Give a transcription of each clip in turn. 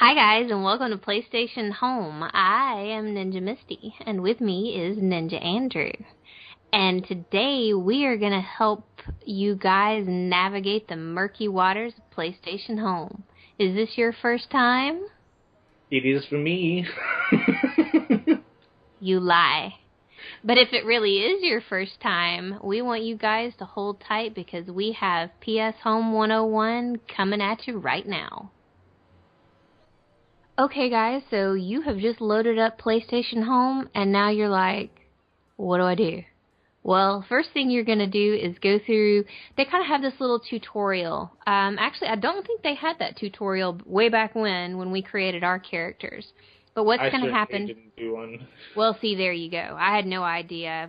Hi guys, and welcome to PlayStation Home. I am Ninja Misty, and with me is Ninja Andrew. And today we are going to help you guys navigate the murky waters of PlayStation Home. Is this your first time? It is for me. You lie. But if it really is your first time, we want you guys to hold tight because we have PS Home 101 coming at you right now. Okay guys, so you have just loaded up PlayStation Home and now you're like, what do I do? Well, first thing you're going to do is go through, they kind of have this little tutorial. Actually, I don't think they had that tutorial way back when we created our characters. But what's going to happen? I didn't do one. Well, see, there you go. I had no idea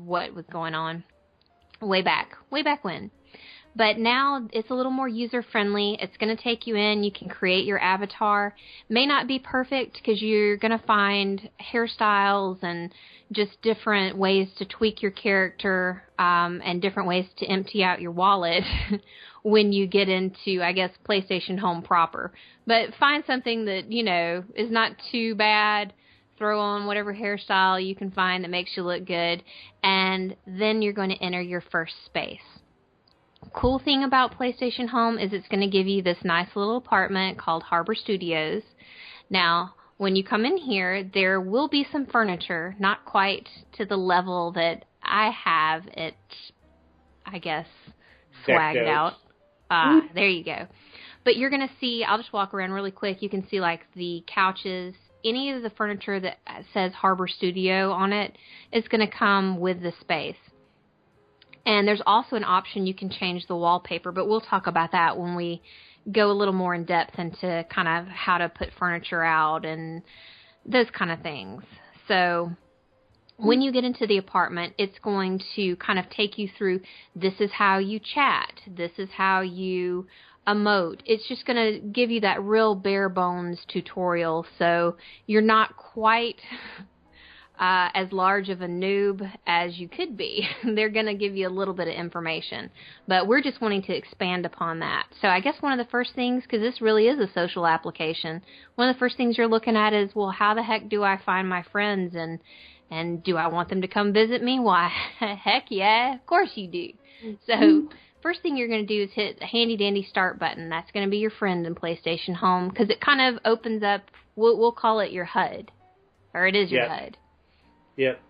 what was going on way back when. But now it's a little more user-friendly. It's going to take you in. You can create your avatar. May not be perfect because you're going to find hairstyles and just different ways to tweak your character and different ways to empty out your wallet when you get into, I guess, PlayStation Home proper. But find something that, you know, is not too bad. Throw on whatever hairstyle you can find that makes you look good. And then you're going to enter your first space. Cool thing about PlayStation Home is it's going to give you this nice little apartment called Harbor Studios. Now, when you come in here, there will be some furniture, not quite to the level that I have it, I guess, swagged out. There you go. But you're going to see, I'll just walk around really quick. You can see like the couches, any of the furniture that says Harbor Studio on it is going to come with the space. And there's also an option you can change the wallpaper, but we'll talk about that when we go a little more in depth into kind of how to put furniture out and those kind of things. So when you get into the apartment, it's going to kind of take you through, this is how you chat, this is how you emote. It's just going to give you that real bare bones tutorial, so you're not quite as large of a noob as you could be. They're going to give you a little bit of information. But we're just wanting to expand upon that. So I guess one of the first things, because this really is a social application, one of the first things you're looking at is, well, how the heck do I find my friends? And do I want them to come visit me? Why, heck yeah, of course you do. So first thing you're going to do is hit the handy-dandy start button. That's going to be your friend in PlayStation Home, because it kind of opens up, we'll call it your HUD. Or it is your HUD. Yep.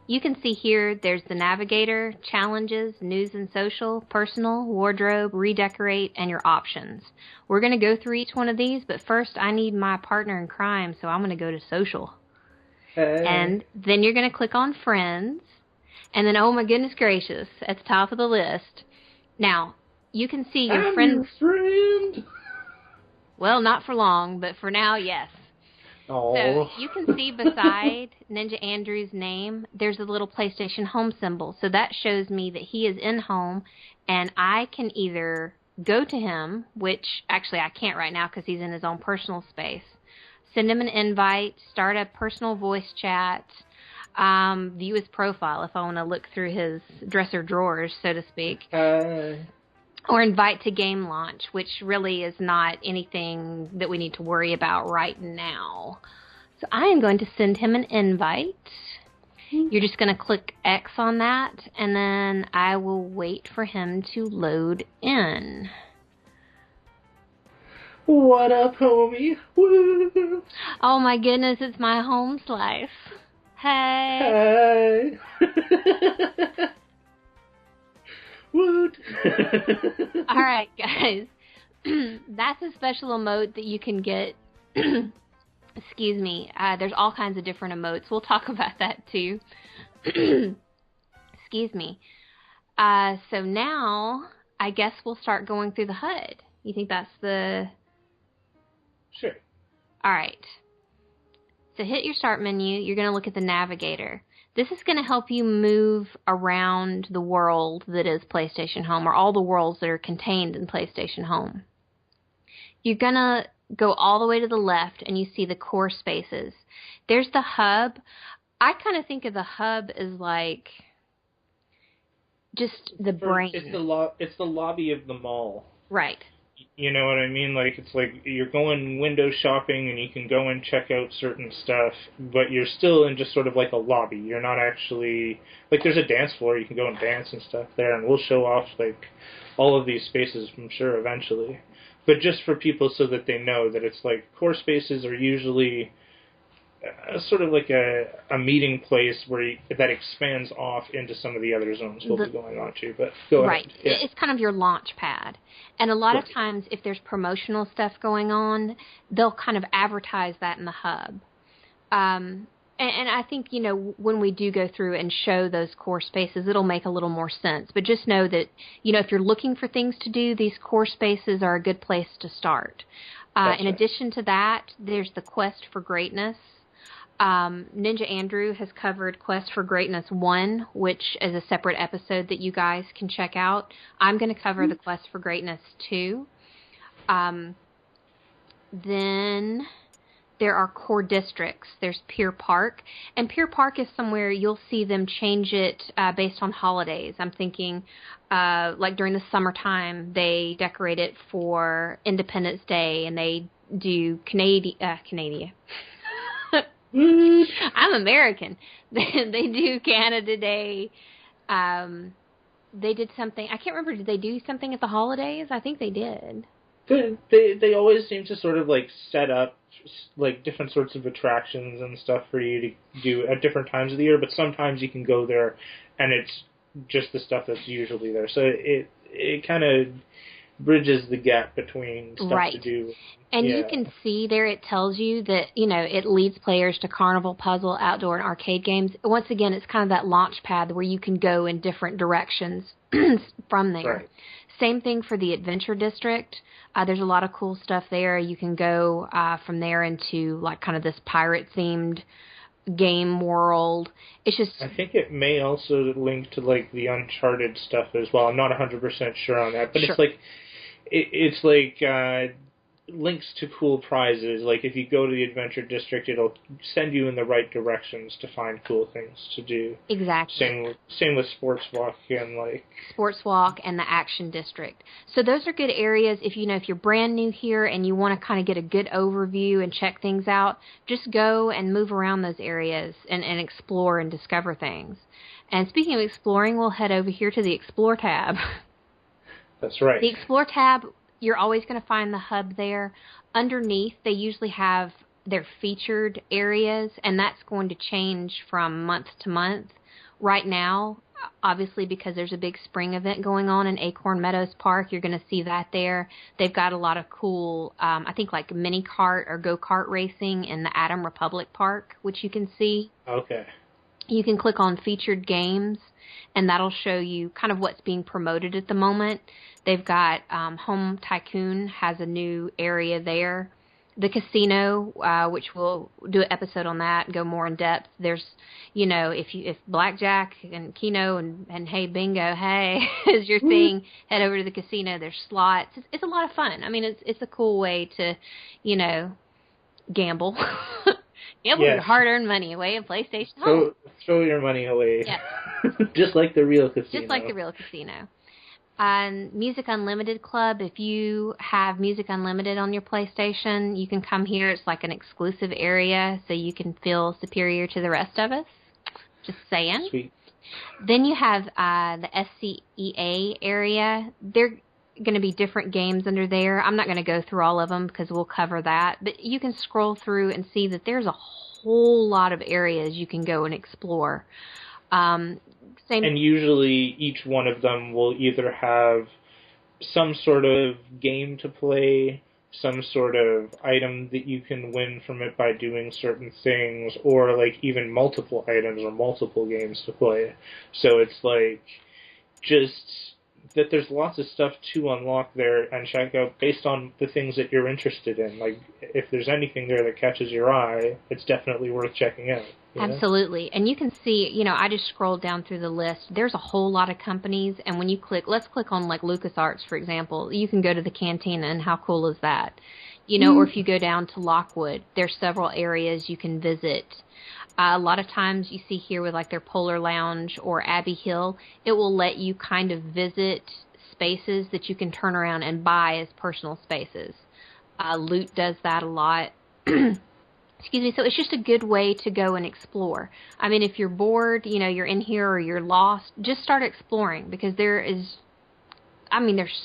You can see here there's the navigator, challenges, news and social, personal, wardrobe, redecorate, and your options. We're going to go through each one of these, but first I need my partner in crime, so I'm going to go to social. Hey. And then you're going to click on friends, and then, oh my goodness gracious, at the top of the list. Now, you can see your friends. Your friend. Well, not for long, but for now, yes. Oh. So you can see beside Ninja Andrew's name, there's a little PlayStation Home symbol. So that shows me that he is in home, and I can either go to him, which actually I can't right now because he's in his own personal space, send him an invite, start a personal voice chat, view his profile if I want to look through his dresser drawers, so to speak. Or invite to game launch, which really is not anything that we need to worry about right now. So I am going to send him an invite. You're just going to click X on that, and then I will wait for him to load in. What up, homie? Woo. Oh my goodness, it's my home slice. Hey. Hey. Woot. Alright, guys. That's a special emote that you can get. Excuse me. There's all kinds of different emotes. We'll talk about that too. Excuse me. So now, I guess we'll start going through the HUD. You think that's the... Sure. Alright. So hit your start menu. You're going to look at the navigator. This is going to help you move around the world that is PlayStation Home, or all the worlds that are contained in PlayStation Home. You're going to go all the way to the left, and you see the core spaces. There's the hub. I kind of think of the hub as like just the brain. It's the lobby of the mall. Right. You know what I mean? Like, it's like you're going window shopping and you can go and check out certain stuff, but you're still in just sort of like a lobby. You're not actually, like, there's a dance floor, you can go and dance and stuff there, and we'll show off, like, all of these spaces, I'm sure, eventually. But just for people so that they know that it's like, core spaces are usually sort of like a meeting place where that expands off into some of the other zones we'll be going on to. But go right. ahead. Yeah. It's kind of your launch pad. And a lot Right. of times, if there's promotional stuff going on, they'll kind of advertise that in the hub. And I think, you know, when we do go through and show those core spaces, it'll make a little more sense. But just know that, you know, if you're looking for things to do, these core spaces are a good place to start. In addition to that, there's the Quest for Greatness. Ninja Andrew has covered Quest for Greatness 1, which is a separate episode that you guys can check out. I'm going to cover the Quest for Greatness 2. Then there are core districts. There's Pier Park. And Pier Park is somewhere you'll see them change it based on holidays. I'm thinking like during the summertime, they decorate it for Independence Day, and they do Canada. I'm American. They do Canada Day. They did something. I can't remember. Did they do something at the holidays? I think they did. They always seem to sort of like set up like different sorts of attractions and stuff for you to do at different times of the year. But sometimes you can go there, and it's just the stuff that's usually there. So it kind of bridges the gap between stuff to do. And you can see there it tells you that, you know, it leads players to carnival, puzzle, outdoor, and arcade games. Once again, it's kind of that launch pad where you can go in different directions from there. Right. Same thing for the Adventure District. There's a lot of cool stuff there. You can go from there into like kind of this pirate-themed game world. It's just... I think it may also link to like the Uncharted stuff as well. I'm not 100% sure on that, but it's like links to cool prizes. Like if you go to the Adventure District, it'll send you in the right directions to find cool things to do. Exactly. Same with Sports Walk and like Sports Walk and the Action District. So those are good areas if you're brand new here and you want to kind of get a good overview and check things out. Just go and move around those areas and explore and discover things. And speaking of exploring, we'll head over here to the Explore tab. That's right. The Explore tab, you're always going to find the hub there. Underneath, they usually have their featured areas, and that's going to change from month to month. Right now, obviously, because there's a big spring event going on in Acorn Meadows Park, you're going to see that there. They've got a lot of cool, I think like mini kart or go-kart racing in the Atom Republic Park, which you can see. Okay. You can click on featured games, and that'll show you kind of what's being promoted at the moment. They've got Home Tycoon has a new area there. The casino, which we'll do an episode on that and go more in depth. There's, if blackjack and keno and hey bingo, hey is your thing, head over to the casino. There's slots. It's a lot of fun. I mean, it's a cool way to, gamble. Gamble your hard-earned money away in PlayStation Home. Throw your money away. Yeah. Just like the real casino. Just like the real casino. Music Unlimited Club, if you have Music Unlimited on your PlayStation, you can come here. It's like an exclusive area, so you can feel superior to the rest of us. Just saying. Sweet. Then you have the SCEA area. They're going to be different games under there. I'm not going to go through all of them because we'll cover that. But you can scroll through and see that there's a whole lot of areas you can go and explore. And usually each one of them will either have some sort of game to play, some sort of item that you can win from it by doing certain things, or like even multiple items or multiple games to play. So it's like just that there's lots of stuff to unlock there and check out based on the things that you're interested in. Like if there's anything there that catches your eye, it's definitely worth checking out. Absolutely. And you can see, I just scrolled down through the list. There's a whole lot of companies, and when you let's click on like LucasArts, for example, you can go to the cantina, and how cool is that? Or if you go down to Lockwood, there's several areas you can visit. A lot of times you see here with like their Polar Lounge or Abbey Hill, it will let you kind of visit spaces that you can turn around and buy as personal spaces. Loot does that a lot. Excuse me. So it's just a good way to go and explore. I mean, if you're bored, you're in here or you're lost, just start exploring, because there's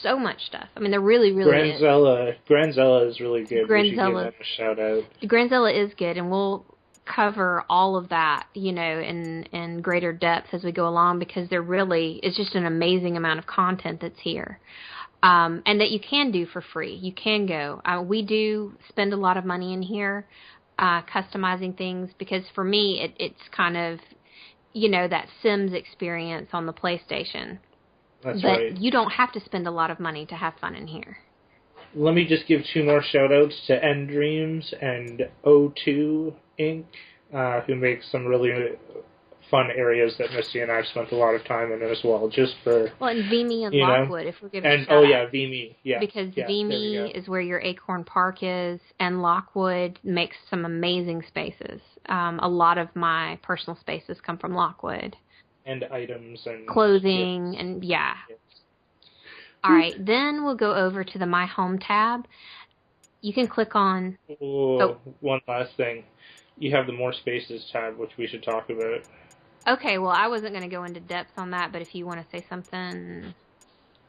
so much stuff. I mean, there really, really is. Granzella is really good. We should give them a shout out. Granzella is good, and we'll cover all of that, in greater depth as we go along, because it's just an amazing amount of content that's here. And that you can do for free. You can go. We do spend a lot of money in here customizing things, because for me it's kind of, that Sims experience on the PlayStation. That's right. But you don't have to spend a lot of money to have fun in here. Let me just give 2 more shout-outs to End Dreams and O2 Inc., who make some really fun areas that Misty and I have spent a lot of time in as well, just for... Well, and Vimy and Lockwood, if we're giving a shout-out. Oh, yeah, Vimy, yeah. Because Vimy is where your Acorn Park is, and Lockwood makes some amazing spaces. A lot of my personal spaces come from Lockwood. And items and... clothing, and yeah. All right, then we'll go over to the My Home tab. You can click on... One last thing. You have the More Spaces tab, which we should talk about. Okay, well, I wasn't going to go into depth on that, but if you want to say something...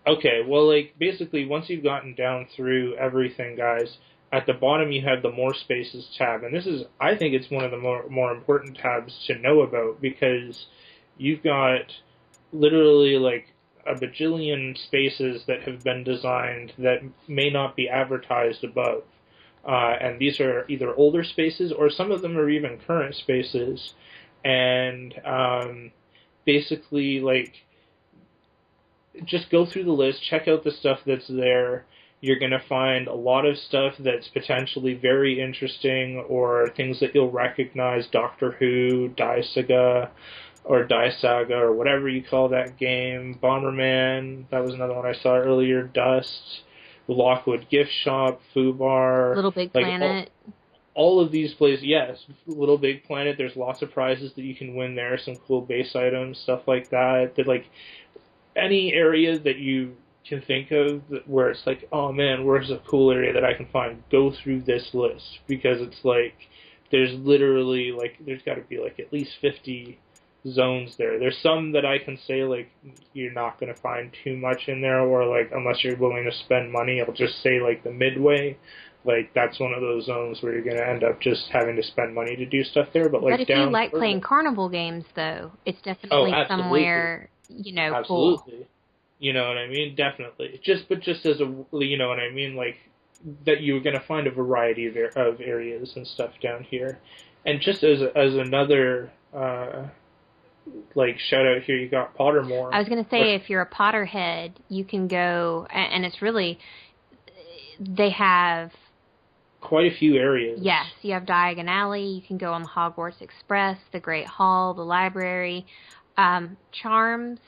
Okay, well, basically, once you've gotten down through everything, guys, at the bottom you have the More Spaces tab, and I think it's one of the more important tabs to know about, because you've got literally, a bajillion spaces that have been designed that may not be advertised above. And these are either older spaces, or some of them are even current spaces. And basically, just go through the list, check out the stuff that's there. You're going to find a lot of stuff that's potentially very interesting, or things that you'll recognize: Doctor Who, Daisaga, or whatever you call that game. Bomberman, that was another one I saw earlier. Dust, Lockwood Gift Shop, Fubar, Little Big Planet. All of these places, yes. Little Big Planet, there's lots of prizes that you can win there, some cool base items, stuff like that. Any area that you can think of where it's oh man, where's a cool area that I can find? Go through this list, because it's there's literally, there's got to be at least 50 zones there. There's some that I can say you're not going to find too much in there, or unless you're willing to spend money, I'll just say the Midway. That's one of those zones where you're going to end up just having to spend money to do stuff there. But if you like playing carnival games, though, it's definitely somewhere absolutely. Cool. You know what I mean? Definitely. Just as a, you know what I mean? That you're going to find a variety of areas and stuff down here. And just as another shout out here, you got Pottermore. I was going to say, if you're a Potterhead, you can go, and it's really, they have quite a few areas. Yes, you have Diagon Alley. You can go on the Hogwarts Express, the Great Hall, the library, Charms.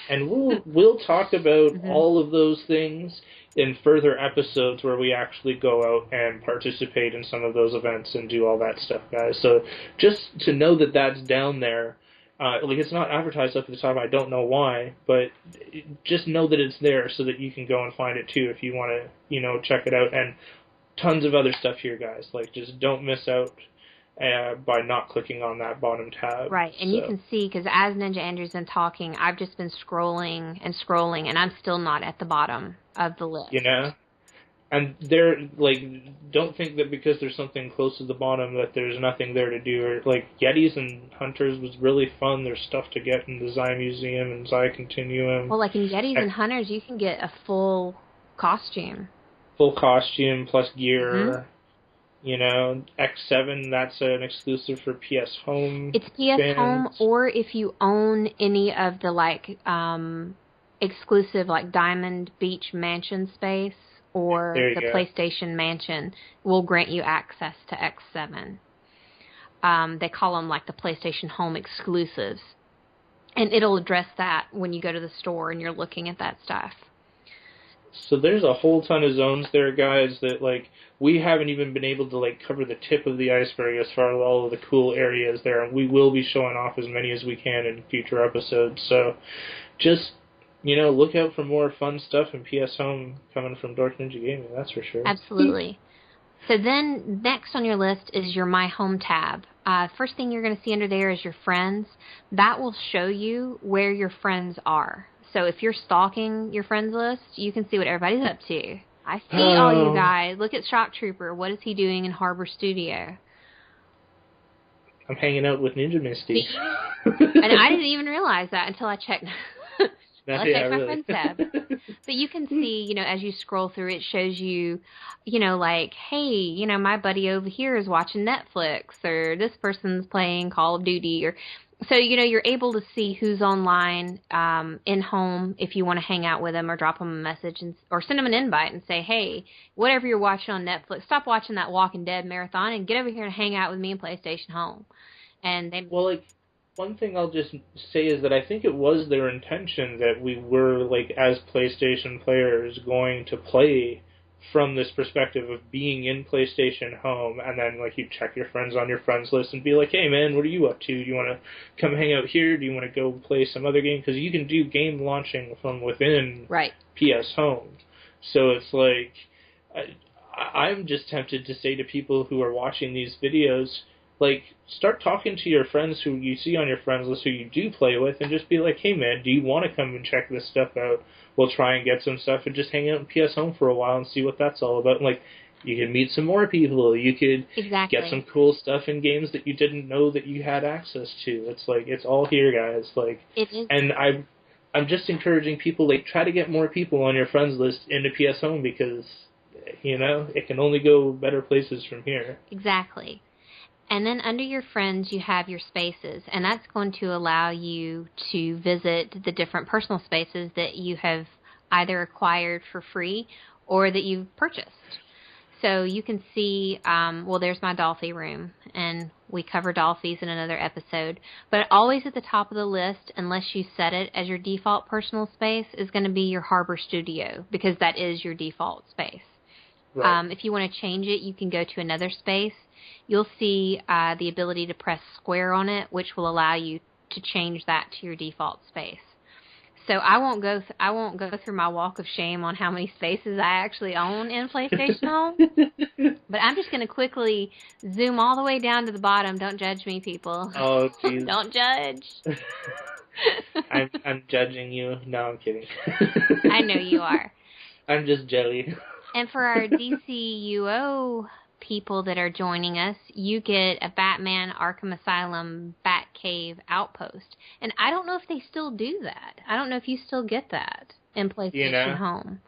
And we'll talk about all of those things in further episodes where we actually go out and participate in some of those events and do all that stuff, guys. So just to know that that's down there, it's not advertised up at the top, I don't know why, but just know that it's there so that you can go and find it too if you want to, check it out. And tons of other stuff here, guys. Just don't miss out by not clicking on that bottom tab. Right, and you can see, because as Ninja Andrew's been talking, I've just been scrolling, and I'm still not at the bottom of the list. And don't think that because there's something close to the bottom that there's nothing there to do. Or, Yetis and Hunters was really fun. There's stuff to get in the Zai Museum and Zai Continuum. Well, in Yetis and Hunters, you can get a full costume. Full costume plus gear. X7, that's an exclusive for PS Home. It's PS fans. Home, or if you own any of the exclusive Diamond Beach Mansion space or the PlayStation Mansion, will grant you access to X7. They call them the PlayStation Home exclusives, and it'll address that when you go to the store and you're looking at that stuff. So there's a whole ton of zones there, guys, that we haven't even been able to cover the tip of the iceberg as far as all of the cool areas there, and we will be showing off as many as we can in future episodes. So just look out for more fun stuff in PS Home coming from DorkNinjaGaming, that's for sure. Absolutely. So then next on your list is your My Home tab. First thing you're going to see under there is your friends. That will show you where your friends are. So if you're stalking your friends list, you can see what everybody's up to. I see all you guys. Look at Shock Trooper. What is he doing in Harbor Studio? I'm hanging out with Ninja Misty. And I didn't even realize that until I checked. Let's check my friends tab. But you can see, as you scroll through, it shows you, like, hey, my buddy over here is watching Netflix, or this person's playing Call of Duty, or so, you're able to see who's online in home if you want to hang out with them or drop them a message or send them an invite and say, hey, whatever you're watching on Netflix, stop watching that Walking Dead marathon and get over here and hang out with me in PlayStation Home. And they... Well, one thing I'll just say is that I think it was their intention that we were, as PlayStation players, going to play from this perspective of being in PlayStation Home, and then, you check your friends on your friends list and be like, hey, man, what are you up to? Do you want to come hang out here? Do you want to go play some other game? Because you can do game launching from within PS Home. So it's I'm just tempted to say to people who are watching these videos, start talking to your friends who you see on your friends list who you do play with, and just be like, hey, man, do you want to come and check this stuff out? We'll try and get some stuff and just hang out in PS Home for a while and see what that's all about. And, you can meet some more people. You could get some cool stuff in games that you didn't know that you had access to. It's it's all here, guys. It is. And I'm just encouraging people, try to get more people on your friends list into PS Home because, it can only go better places from here. Exactly. And then under your friends, you have your spaces, and that's going to allow you to visit the different personal spaces that you have either acquired for free or that you've purchased. So you can see, there's my Dolphy room, and we cover Dolphys in another episode. But always at the top of the list, unless you set it as your default personal space, is going to be your Harbor Studio, because that is your default space. Right. If you want to change it, you can go to another space. You'll see the ability to press square on it, which will allow you to change that to your default space. So I won't go through my walk of shame on how many spaces I actually own in PlayStation Home. But I'm just going to quickly zoom all the way down to the bottom. Don't judge me, people. Oh, jeez. Don't judge. I'm judging you. No, I'm kidding. I know you are. I'm just jelly. And for our DCUO people that are joining us, you get a Batman Arkham Asylum Batcave outpost. And I don't know if they still do that. I don't know if you still get that in PlayStation Home.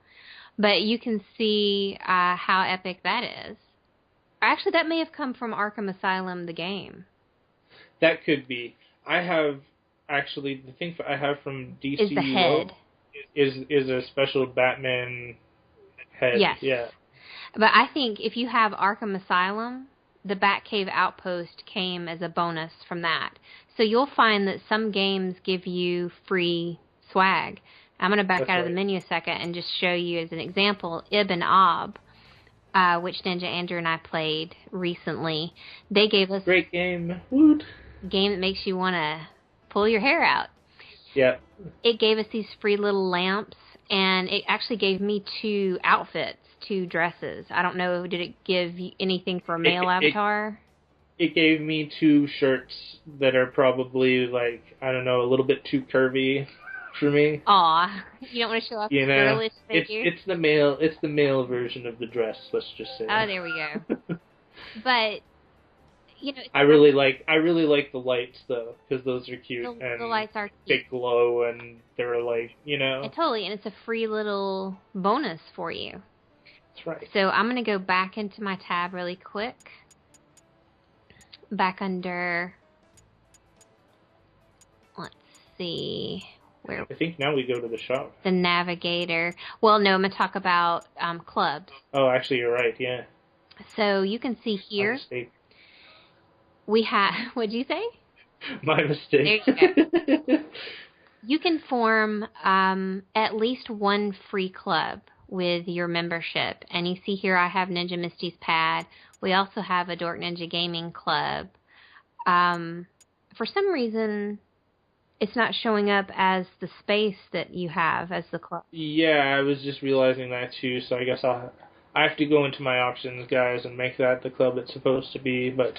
But you can see how epic that is. Actually, that may have come from Arkham Asylum, the game. That could be. I have, actually, the thing I have from DCUO is the head. Is a special Batman head. Yes. Yeah. But I think if you have Arkham Asylum, the Batcave Outpost came as a bonus from that. So you'll find that some games give you free swag. I'm going to back out of the menu a second and just show you as an example, Ibn Ob, which Ninja Andrew and I played recently. They gave us... Great game. Woot. Game that makes you want to pull your hair out. Yeah. It gave us these free little lamps, and it actually gave me 2 outfits. 2 dresses. I don't know, did it give you anything for a male avatar? It gave me 2 shirts that are probably, I don't know, a little bit too curvy for me. Aw, you don't want to show off the girlish figure? It's the male version of the dress, let's just say. Oh, there we go. But, I really like the lights, though, because those are cute. The lights are cute. They glow, and they're And totally, and it's a free little bonus for you. Right. So I'm going to go back into my tab really quick. Back under, let's see, where? I think now we go to the shop. The navigator. Well, no, I'm going to talk about clubs. Oh, actually, you're right, yeah. So you can see here, my mistake. We have, what'd you say? My mistake. There you go. You can form at least 1 free club with your membership. And you see here I have Ninja Misty's pad. We also have a DorkNinjaGaming club. For some reason, it's not showing up as the space that you have as the club. Yeah, I was just realizing that too, so I guess I have to go into my options, guys, and make that the club it's supposed to be, but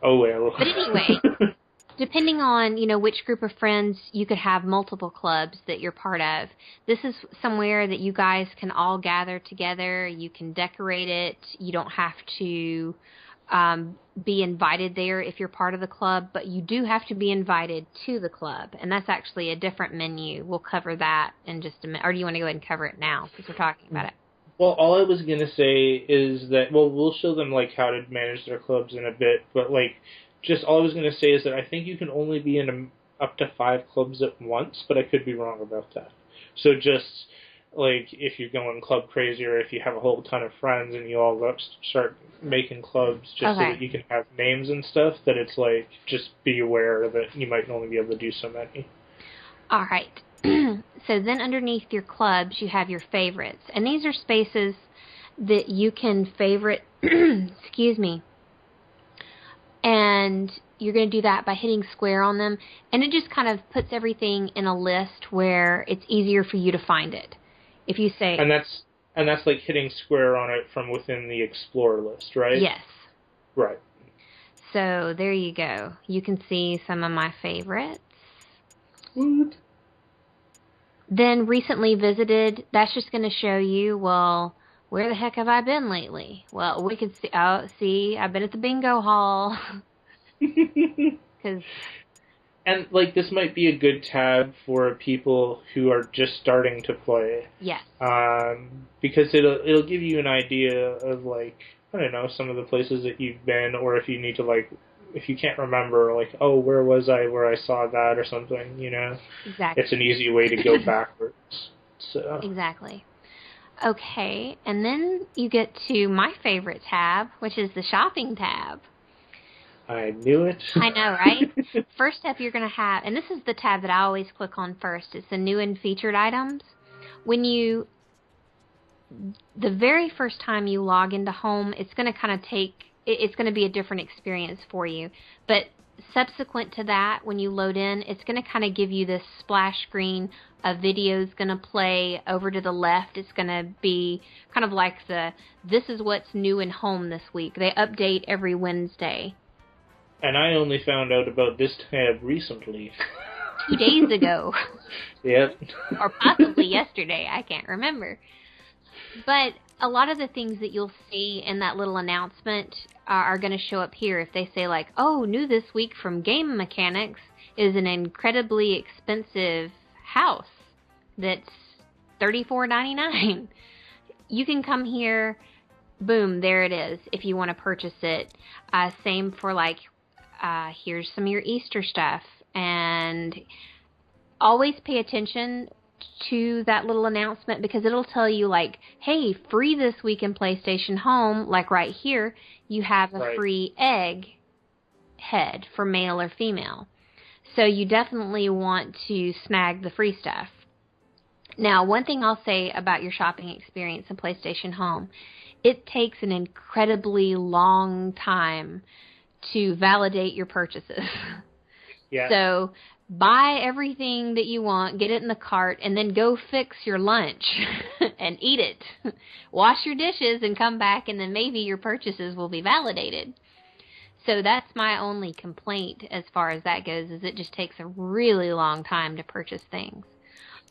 oh well. But anyway, depending on, which group of friends, you could have multiple clubs that you're part of. This is somewhere that you guys can all gather together. You can decorate it. You don't have to be invited there if you're part of the club, but you do have to be invited to the club, and that's actually a different menu. We'll cover that in just a minute. Or do you want to go ahead and cover it now since we're talking about it? Well, all I was going to say is that, we'll show them, how to manage their clubs in a bit, but, just all I was going to say is that I think you can only be in up to 5 clubs at once, but I could be wrong about that. So just, if you're going club crazy or if you have a whole ton of friends and you all start making clubs just so that you can have names and stuff, that it's, just be aware that you might only be able to do so many. All right. So then underneath your clubs, you have your favorites. And these are spaces that you can favorite, excuse me, and you're going to do that by hitting square on them. And it just kind of puts everything in a list where it's easier for you to find it. If you say... And that's like hitting square on it from within the Explore list, right? Yes. Right. So there you go. You can see some of my favorites. What? Then recently visited, that's just going to show you, well, where the heck have I been lately? Well, we could see, I've been at the bingo hall. And, this might be a good tab for people who are just starting to play. Yes. Because it'll give you an idea of, I don't know, some of the places that you've been, or if you need to, if you can't remember, oh, where was I where I saw that or something, Exactly. It's an easy way to go backwards. So. Exactly. Okay, and then you get to my favorite tab, which is the shopping tab. I knew it. I know, right? First up you're going to have, and this is the tab that I always click on first, it's the new and featured items. The very first time you log into home, it's going to it's going to be a different experience for you. But subsequent to that, when you load in, it's going to kind of give you this splash screen. A video is going to play over to the left. It's going to be kind of like this is what's new in home this week. They update every Wednesday. And I only found out about this tab recently. 2 days ago. Yep. Or possibly yesterday. I can't remember. But a lot of the things that you'll see in that little announcement are going to show up here. If they say oh, new this week from Game Mechanics is an incredibly expensive house that's $34.99. You can come here, boom, there it is if you want to purchase it. Same for here's some of your Easter stuff. And always pay attention to that little announcement because it'll tell you hey, free this week in PlayStation Home, right here, you have a free egg head for male or female. So you definitely want to snag the free stuff. Now, one thing I'll say about your shopping experience in PlayStation Home, it takes an incredibly long time to validate your purchases. Yeah. So buy everything that you want, get it in the cart, and then go fix your lunch and eat it. Wash your dishes and come back, and then maybe your purchases will be validated. So that's my only complaint as far as that goes, is it just takes a really long time to purchase things.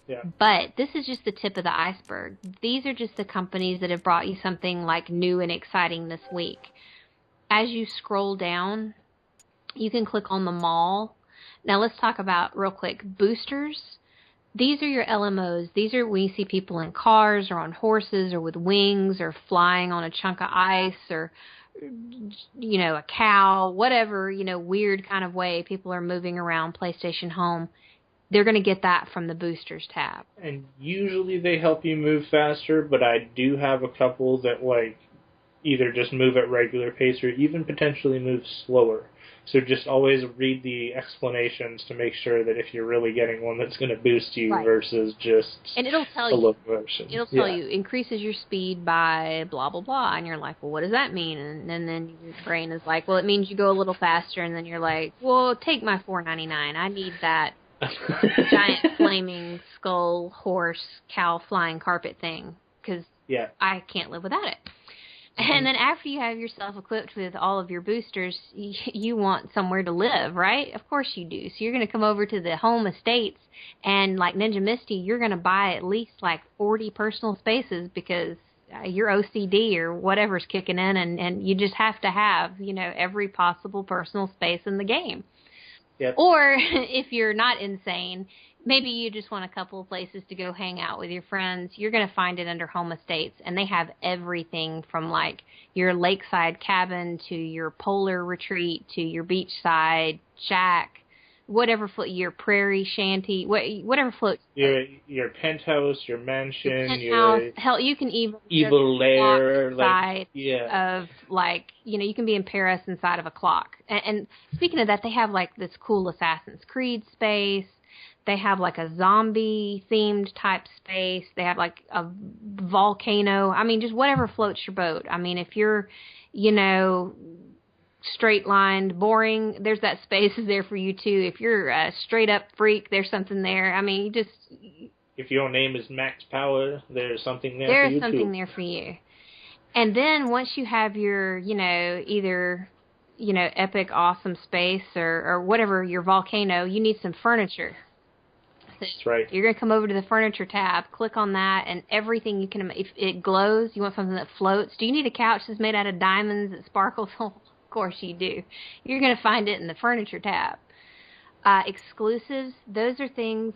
Yeah. But this is just the tip of the iceberg. These are just the companies that have brought you something new and exciting this week. As you scroll down, you can click on the mall. Now let's talk about, real quick, boosters. These are your LMOs. These are when you see people in cars or on horses or with wings or flying on a chunk of ice or, a cow, whatever, weird kind of way people are moving around PlayStation Home. They're going to get that from the boosters tab. And usually they help you move faster, but I do have a couple that either just move at regular pace or even potentially move slower. So just always read the explanations to make sure that if you're really getting one that's going to boost you versus just and it'll tell a low version. It'll tell you, increases your speed by blah, blah, blah. And you're like, well, what does that mean? And then your brain is like, well, it means you go a little faster. And then you're like, well, take my $4.99. I need that giant flaming skull, horse, cow, flying carpet thing, because I can't live without it. And then after you have yourself equipped with all of your boosters, you want somewhere to live, right? Of course you do. So you're going to come over to the home estates, and like Ninja Misty, you're going to buy at least like 40 personal spaces because your OCD or whatever's kicking in, and you just have to have, you know, every possible personal space in the game. Yep. Or if you're not insane, maybe you just want a couple of places to go hang out with your friends. You're going to find it under home estates, and they have everything from like your lakeside cabin to your polar retreat to your beachside shack, whatever your prairie shanty, whatever floats. Your penthouse, your mansion, your hell, you can even evil lair, like of like, you know, you can be in Paris inside of a clock. And speaking of that, they have like this cool Assassin's Creed space. They have like a zombie themed type space. They have like a volcano. I mean, just whatever floats your boat. I mean, if you're, you know, straight lined, boring, there's that space is there for you too. If you're a straight up freak, there's something there. I mean, you just. If your name is Max Power, there's something there for you too. There's something there for you. And then once you have your, you know, either, you know, epic awesome space or whatever, your volcano, you need some furniture. That's right. You're going to come over to the furniture tab, click on that, and everything you can, if it glows, you want something that floats. Do you need a couch that's made out of diamonds that sparkles? Oh, of course you do. You're going to find it in the furniture tab. Exclusives, those are things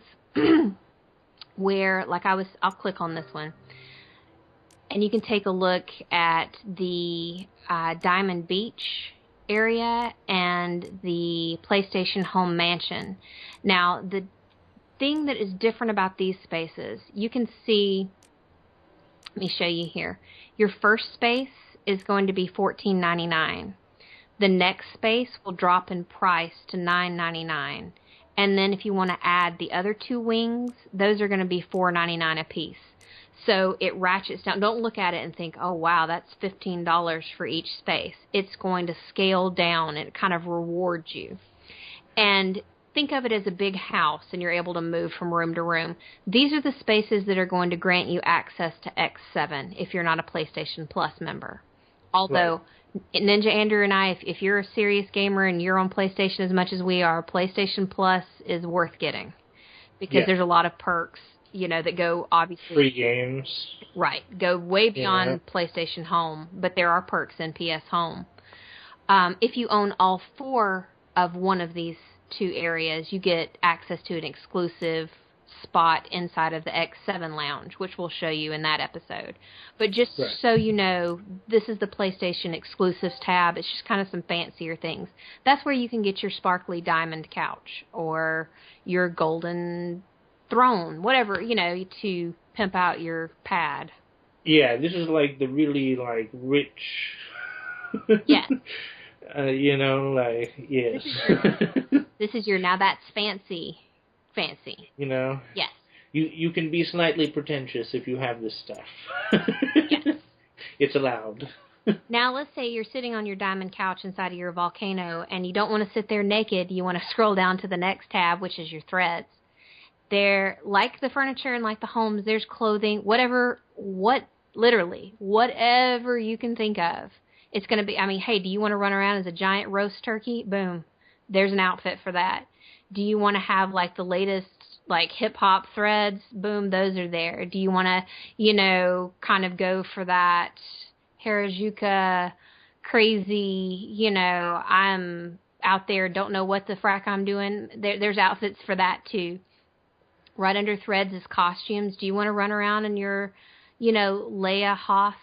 where, like I'll click on this one, and you can take a look at the Diamond Beach area and the PlayStation Home Mansion. Now, the thing that is different about these spaces, you can see, let me show you here. Your first space is going to be $14.99. The next space will drop in price to $9.99. And then if you want to add the other two wings, those are going to be $4.99 a piece. So it ratchets down. Don't look at it and think, oh, wow, that's $15 for each space. It's going to scale down and kind of reward you. And think of it as a big house and you're able to move from room to room. These are the spaces that are going to grant you access to X7 if you're not a PlayStation Plus member. Although, Ninja Andrew and I, if you're a serious gamer and you're on PlayStation as much as we are, PlayStation Plus is worth getting. Because there's a lot of perks, you know, that go obviously... Free games. Right. Go way beyond PlayStation Home, but there are perks in PS Home. If you own all four of one of these two areas, you get access to an exclusive spot inside of the X7 lounge, which we'll show you in that episode. But just so you know, this is the PlayStation exclusives tab. It's just kind of some fancier things. That's where you can get your sparkly diamond couch or your golden throne, whatever, you know, to pimp out your pad. Yeah, this is like the really like rich. Yes. You know, like, yes. This is your, now that's fancy. You know? Yes. You can be slightly pretentious if you have this stuff. Yes. It's allowed. Now, let's say you're sitting on your diamond couch inside of your volcano, and you don't want to sit there naked. You want to scroll down to the next tab, which is your threads. There, like the furniture and like the homes, there's clothing, literally, whatever you can think of. It's going to be, I mean, hey, do you want to run around as a giant roast turkey? Boom. There's an outfit for that. Do you want to have, like, the latest, like, hip-hop threads? Boom, those are there. Do you want to, you know, kind of go for that Harajuka crazy, you know, I'm out there, don't know what the frack I'm doing? There's outfits for that, too. Right under threads is costumes. Do you want to run around in your, you know, Leia Hoth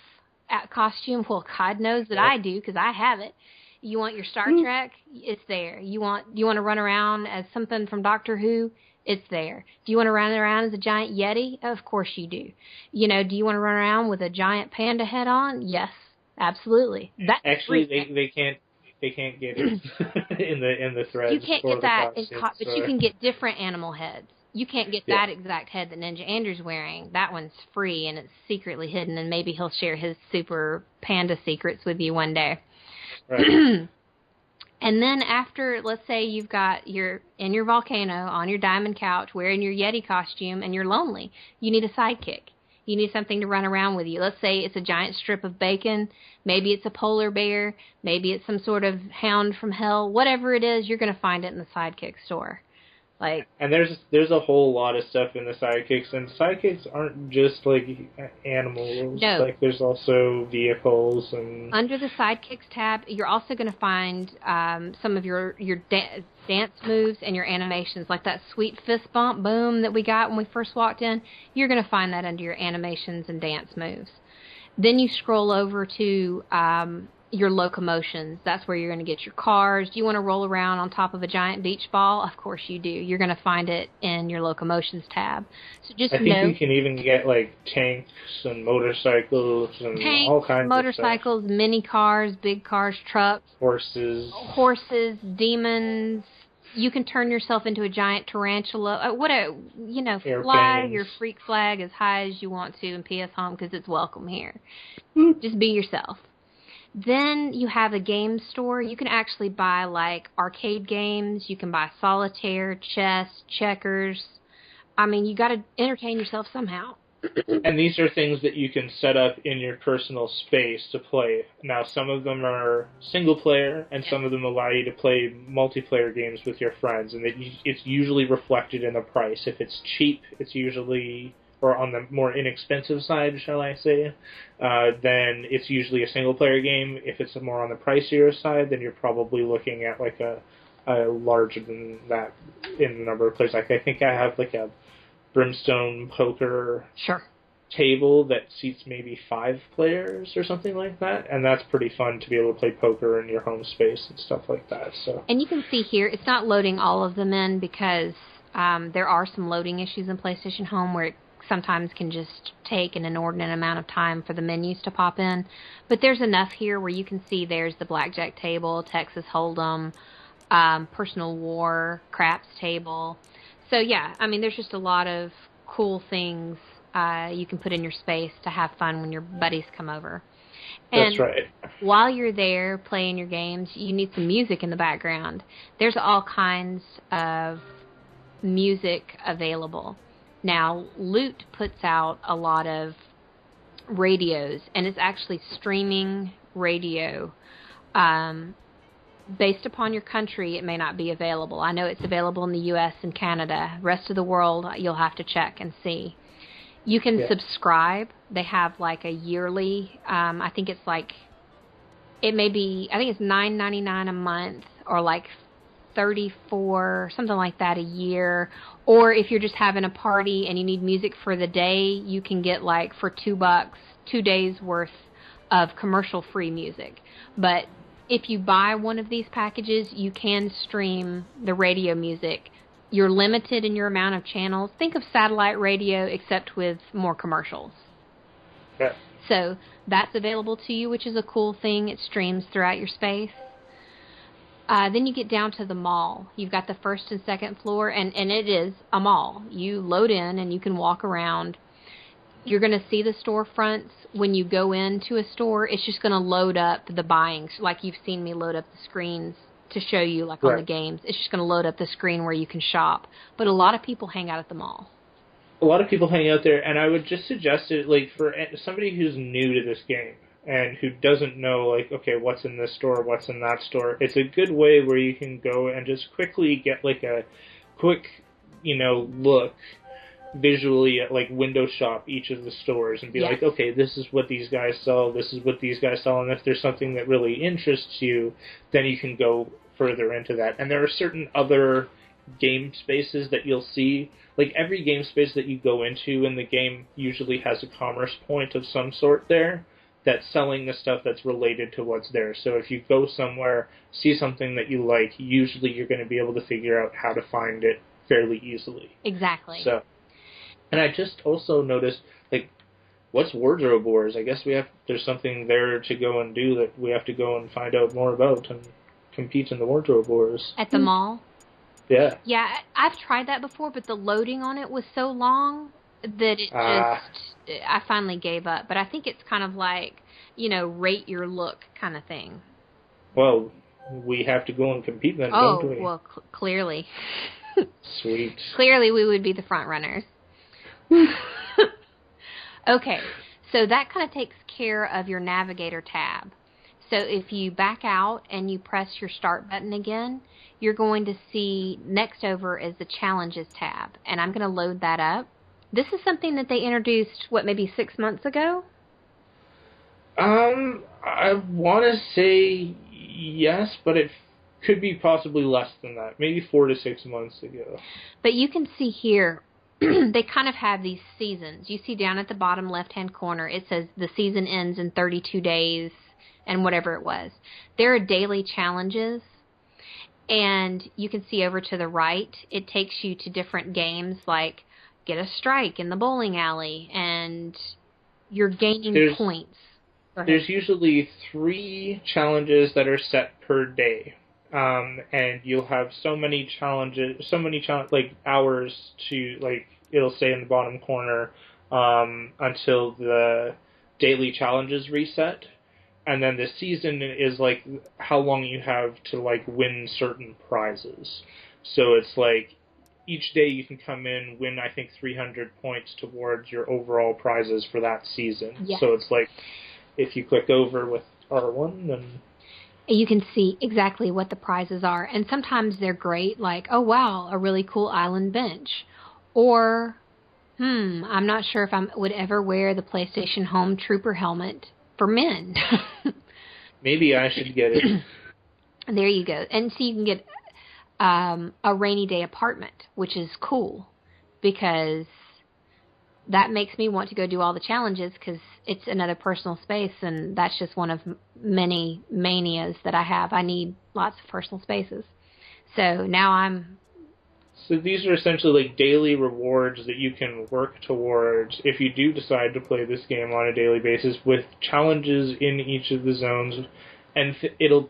costume? Well, God knows that I do, because I have it. You want your Star Trek? It's there. You want to run around as something from Doctor Who? It's there. Do you want to run around as a giant Yeti? Of course you do. You know, do you want to run around with a giant panda head on? Yes, absolutely. That's actually they can't get it in the threads. You can't get that, but you can get different animal heads. You can't get that exact head that Ninja Andrew's wearing. That one's free and it's secretly hidden, and maybe he'll share his super panda secrets with you one day. Right. And then after, let's say you're in your volcano on your diamond couch wearing your Yeti costume and you're lonely. You need a sidekick. You need something to run around with you. Let's say it's a giant strip of bacon. Maybe it's a polar bear. Maybe it's some sort of hound from hell. Whatever it is, you're going to find it in the sidekick store. And there's a whole lot of stuff in the sidekicks, and sidekicks aren't just like animals. No. Like there's also vehicles and. Under the sidekicks tab, you're also going to find some of your dance moves and your animations, like that sweet fist bump boom that we got when we first walked in. You're going to find that under your animations and dance moves. Then you scroll over to your locomotions. That's where you're going to get your cars. Do you want to roll around on top of a giant beach ball? Of course you do. You're going to find it in your locomotions tab. So just I think you can even get like tanks and motorcycles and all kinds motorcycles, of stuff. mini cars, big cars, trucks, horses, demons. You can turn yourself into a giant tarantula. Fly your freak flag as high as you want to and PS Home because it's welcome here. Just be yourself. Then you have a game store. You can actually buy like arcade games. You can buy solitaire, chess, checkers. I mean, you got to entertain yourself somehow. And these are things that you can set up in your personal space to play. Now, some of them are single player, and some of them allow you to play multiplayer games with your friends. And it's usually reflected in the price. If it's cheap, it's usually, or on the more inexpensive side, shall I say, then it's usually a single player game. If it's more on the pricier side, then you're probably looking at like a larger than that in the number of players. Like I think I have like a Brimstone poker table that seats maybe 5 players or something like that, and that's pretty fun to be able to play poker in your home space and stuff like that. So, and you can see here, it's not loading all of them in because there are some loading issues in PlayStation Home where it sometimes can just take an inordinate amount of time for the menus to pop in. But there's enough here where you can see there's the blackjack table, Texas Hold'em, personal war, craps table. So yeah, I mean, there's just a lot of cool things you can put in your space to have fun when your buddies come over. And that's right. While you're there playing your games, you need some music in the background. There's all kinds of music available. Now, Loot puts out a lot of radios, and it's actually streaming radio. Based upon your country, it may not be available. I know it's available in the U.S. and Canada. Rest of the world, you'll have to check and see. You can subscribe. They have like a yearly, I think it's $9.99 a month or like $34, something like that a year. Or if you're just having a party and you need music for the day, you can get like for $2, 2 days worth of commercial-free music. But if you buy one of these packages, you can stream the radio music. You're limited in your amount of channels. Think of satellite radio except with more commercials. Yeah. So that's available to you, which is a cool thing. It streams throughout your space. Then you get down to the mall. You've got the first and second floor, and it is a mall. You load in and you can walk around. You're going to see the storefronts. When you go into a store, it's just going to load up the buying, like you've seen me load up the screens to show you, like on the games. It's just going to load up the screen where you can shop. But a lot of people hang out at the mall. A lot of people hang out there, and I would just suggest it, like, for somebody who's new to this game and who doesn't know, like, okay, what's in this store, what's in that store. It's a good way where you can go and just quickly get, like, a quick, look visually at, like, window shop each of the stores and be like, okay, this is what these guys sell, this is what these guys sell, and if there's something that really interests you, then you can go further into that. And there are certain other game spaces that you'll see. Like, every game space that you go into in the game usually has a commerce point of some sort there that's selling the stuff that's related to what's there. So if you go somewhere, see something that you like, usually you're going to be able to figure out how to find it fairly easily. Exactly. So, and I just also noticed, like, what's Wardrobe Wars? I guess there's something there to go and do that we have to go and find out more about and compete in the Wardrobe Wars. At the mall? Yeah. Yeah, I've tried that before, but the loading on it was so long that I finally gave up. But I think it's kind of like, rate your look kind of thing. Well, we have to go and compete then, don't we? Well, clearly. Sweet. Clearly we would be the front runners. Okay, so that kind of takes care of your navigator tab. So if you back out and you press your start button again, you're going to see next over is the challenges tab. And I'm going to load that up. This is something that they introduced, maybe 6 months ago? I want to say yes, but it could be possibly less than that. Maybe 4 to 6 months ago. But you can see here, they kind of have these seasons. You see down at the bottom left-hand corner, it says the season ends in 32 days and whatever it was. There are daily challenges, and you can see over to the right, it takes you to different games like get a strike in the bowling alley, and you're gaining points. There's usually 3 challenges that are set per day. And you'll have so many challenges, like hours to, like, it'll say in the bottom corner, until the daily challenges reset. And then the season is, like, how long you have to, like, win certain prizes. So it's, like, each day you can come in, win, I think, 300 points towards your overall prizes for that season. Yes. So it's, like, if you click over with R1, then you can see exactly what the prizes are. And sometimes they're great, like, oh, wow, a really cool island bench. Or, I'm not sure if I would ever wear the PlayStation Home Trooper helmet for men. Maybe I should get it. There you go. And so you can get a rainy day apartment, which is cool because that makes me want to go do all the challenges because it's another personal space, and that's just one of many manias that I have. I need lots of personal spaces. So now So these are essentially like daily rewards that you can work towards if you do decide to play this game on a daily basis with challenges in each of the zones, and it'll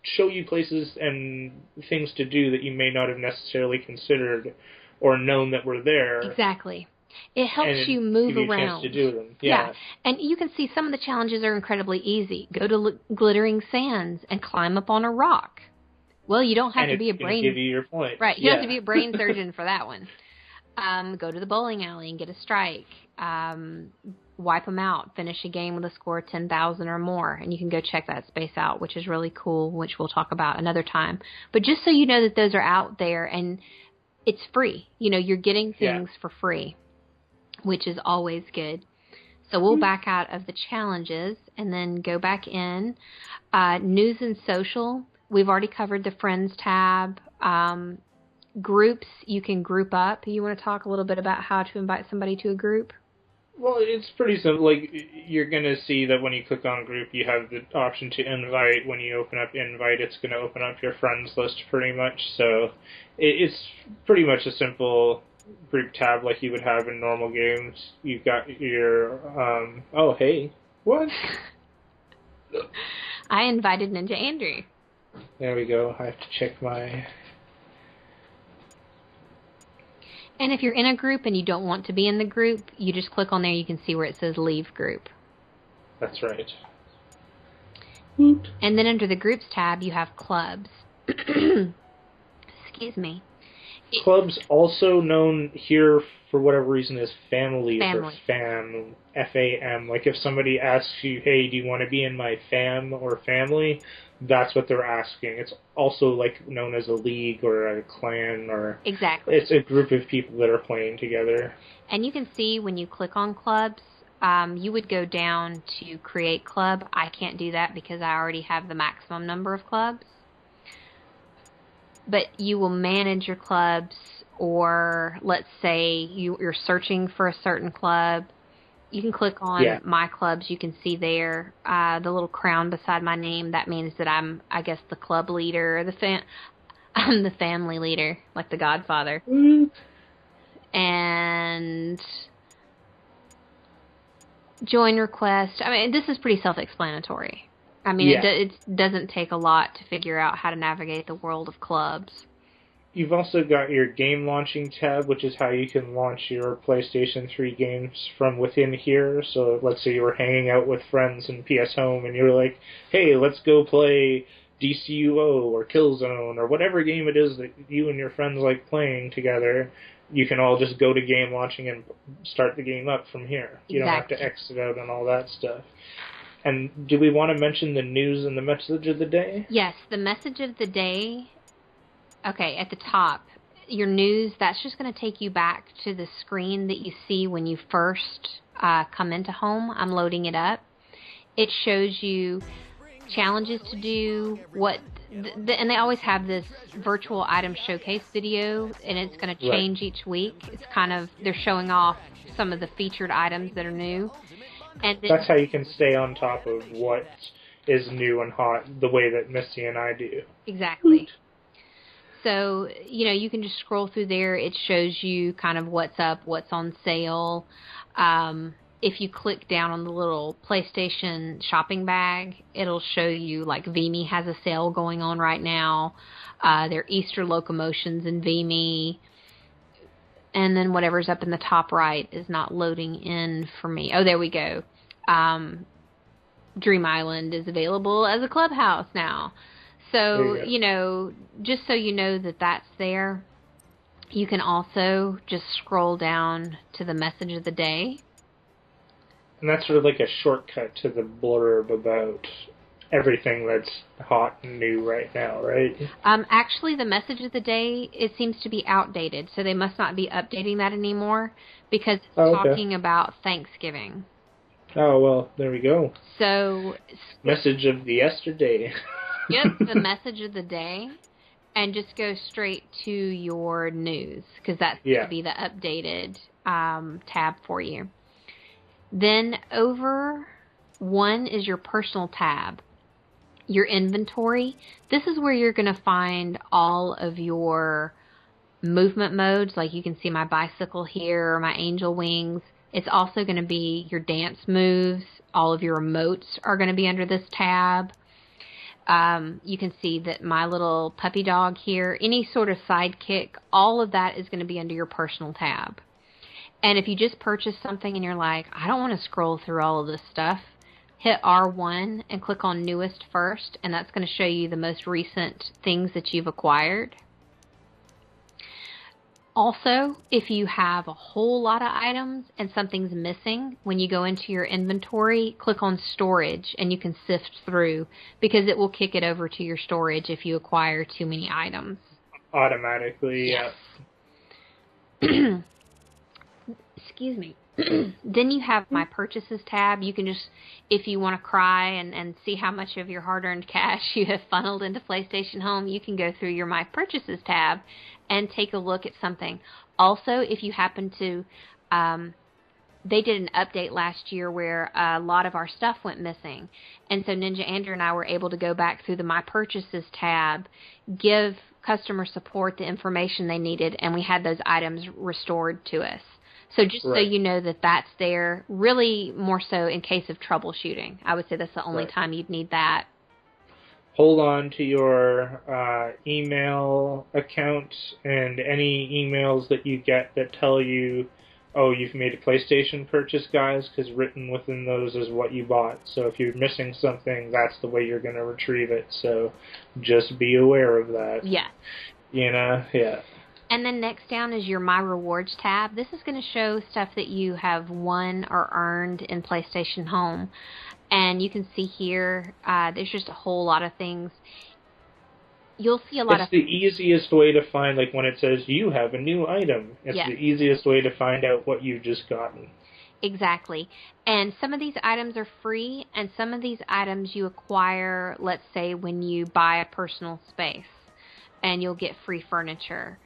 show you places and things to do that you may not have necessarily considered or known that were there. Exactly. It helps you move around. Give you a chance to do them. Yeah. And you can see some of the challenges are incredibly easy. Go to Glittering Sands and climb up on a rock. Well, you don't have to be a brain... give you your point. Right. You don't have to be a brain surgeon for that one. Go to the bowling alley and get a strike. Wipe them out. Finish a game with a score of 10,000 or more. And you can go check that space out, which is really cool, which we'll talk about another time. But just so you know that those are out there and it's free. You know, you're getting things for free, which is always good. So we'll back out of the challenges and then go back in. News and social, we've already covered the Friends tab. Groups, you can group up. You want to talk a little bit about how to invite somebody to a group? Well, it's pretty simple. Like, you're going to see that when you click on group, you have the option to invite. When you open up invite, it's going to open up your friends list pretty much. So it's pretty much a simple group tab like you would have in normal games. You've got your, oh, hey, what? I invited Ninja Andrew. There we go. I have to check my... And if you're in a group and you don't want to be in the group, you just click on there. You can see where it says leave group. That's right. And then under the groups tab, you have clubs. Excuse me. Clubs, also known here for whatever reason as families or fam, F-A-M. Like if somebody asks you, hey, do you want to be in my fam or family? That's what they're asking. It's also like known as a league or a clan or... Exactly. It's a group of people that are playing together. And you can see when you click on clubs, you would go down to create club. I can't do that because I already have the maximum number of clubs. But you will manage your clubs, or let's say you're searching for a certain club. You can click on my clubs. You can see there the little crown beside my name. That means that I'm, I guess, the club leader, I'm the family leader, like the Godfather. And join request. I mean, this is pretty self-explanatory. I mean, it doesn't take a lot to figure out how to navigate the world of clubs. You've also got your game launching tab, which is how you can launch your PlayStation 3 games from within here. So let's say you were hanging out with friends in PS Home and you were like, hey, let's go play DCUO or Killzone or whatever game it is that you and your friends like playing together, you can all just go to game launching and start the game up from here. You don't have to exit out and all that stuff. And do we want to mention the news and the message of the day? Yes, the message of the day. Okay, at the top, your news, that's just going to take you back to the screen that you see when you first come into home. I'm loading it up. It shows you challenges to do, and they always have this virtual item showcase video, and it's going to change each week. It's kind of, they're showing off some of the featured items that are new. And then, that's how you can stay on top of what is new and hot, the way that Misty and I do. Exactly. So, you can just scroll through there. It shows you kind of what's up, what's on sale. If you click down on the little PlayStation shopping bag, it'll show you, like, VME has a sale going on right now. Their Easter locomotions in VME. And then whatever's up in the top right is not loading in for me. Oh, there we go. Dream Island is available as a clubhouse now. So, just so you know that that's there, you can also just scroll down to the message of the day. And that's sort of like a shortcut to the blurb about everything that's hot and new right now, right? Actually, the message of the day, it seems to be outdated, so they must not be updating that anymore because it's talking about Thanksgiving. Oh, well, there we go. So, message of the yesterday. Yep, the message of the day, and just go straight to your news because that's going to be the updated tab for you. Then over one is your personal tab. Your inventory, this is where you're going to find all of your movement modes. Like you can see my bicycle here, my angel wings. It's also going to be your dance moves. All of your emotes are going to be under this tab. You can see that my little puppy dog here, any sort of sidekick, all of that is going to be under your personal tab. And if you just purchase something and you're like, I don't want to scroll through all of this stuff, hit R1 and click on newest first, and that's going to show you the most recent things that you've acquired. Also, if you have a whole lot of items and something's missing, when you go into your inventory, click on storage and you can sift through because it will kick it over to your storage if you acquire too many items. Automatically, yes. Excuse me. Then you have my purchases tab. You can just, if you want to cry and see how much of your hard-earned cash you have funneled into PlayStation Home, you can go through your my purchases tab and take a look at something. Also, if you happen to, they did an update last year where a lot of our stuff went missing. And so Ninja Andrew and I were able to go back through the My Purchases tab, give customer support the information they needed, and we had those items restored to us. So just so you know that that's there, really more so in case of troubleshooting. I would say that's the only time you'd need that. Hold on to your email account and any emails that you get that tell you, oh, you've made a PlayStation purchase, guys, because written within those is what you bought. So if you're missing something, that's the way you're going to retrieve it. So just be aware of that. Yeah. Yeah. And then next down is your My Rewards tab. This is going to show stuff that you have won or earned in PlayStation Home. And you can see here, there's just a whole lot of things. You'll see a lot It's the easiest way to find, like when it says you have a new item. It's the easiest way to find out what you've just gotten. Exactly. And some of these items are free, and some of these items you acquire, let's say, when you buy a personal space. And you'll get free furniture.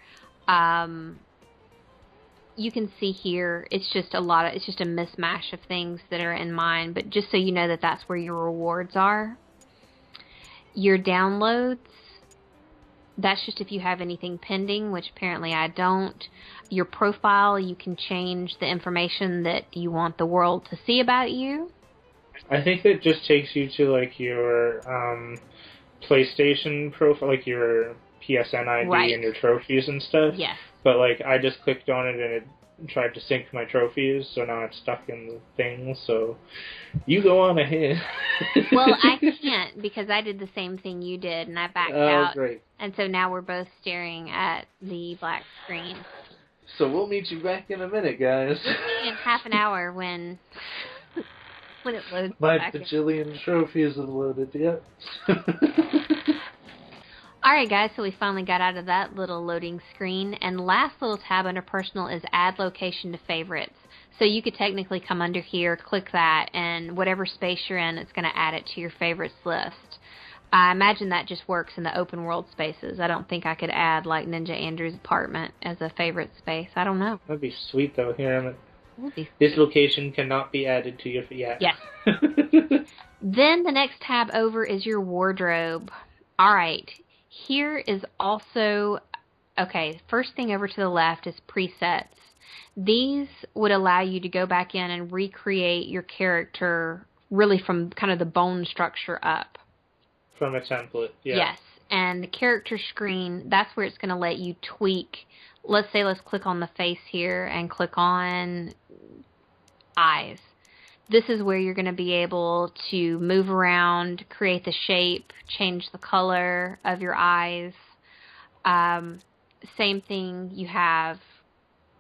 You can see here, it's just a mismatch of things that are in mine, but just so you know that that's where your rewards are. Your downloads, that's just if you have anything pending, which apparently I don't. Your profile, you can change the information that you want the world to see about you. I think that just takes you to like your PlayStation profile, like your PSN ID and your trophies and stuff. Yes. But like I just clicked on it and it tried to sync my trophies, so now it's stuck in the thing, so you go on ahead. Well, I can't because I did the same thing you did, and I backed out. Great. And so now we're both staring at the black screen. So we'll meet you back in a minute, guys. We'll see you in half an hour when it loads my back bajillion trophies have loaded yet. Alright guys, so we finally got out of that little loading screen, and last little tab under personal is add location to favorites. So you could technically come under here, click that, and whatever space you're in, it's going to add it to your favorites list. I imagine that just works in the open world spaces. I don't think I could add like Ninja Andrew's apartment as a favorite space. I don't know. That'd be sweet though. Here, this location cannot be added to you yet. Yes. Then the next tab over is your wardrobe. Alright. Here is also, okay, first thing over to the left is presets. These would allow you to go back in and recreate your character really from kind of the bone structure up. From a template, yeah. Yes, and the character screen, that's where it's going to let you tweak. Let's click on the face here and click on eyes. This is where you're going to be able to move around, create the shape, change the color of your eyes. Same thing, you have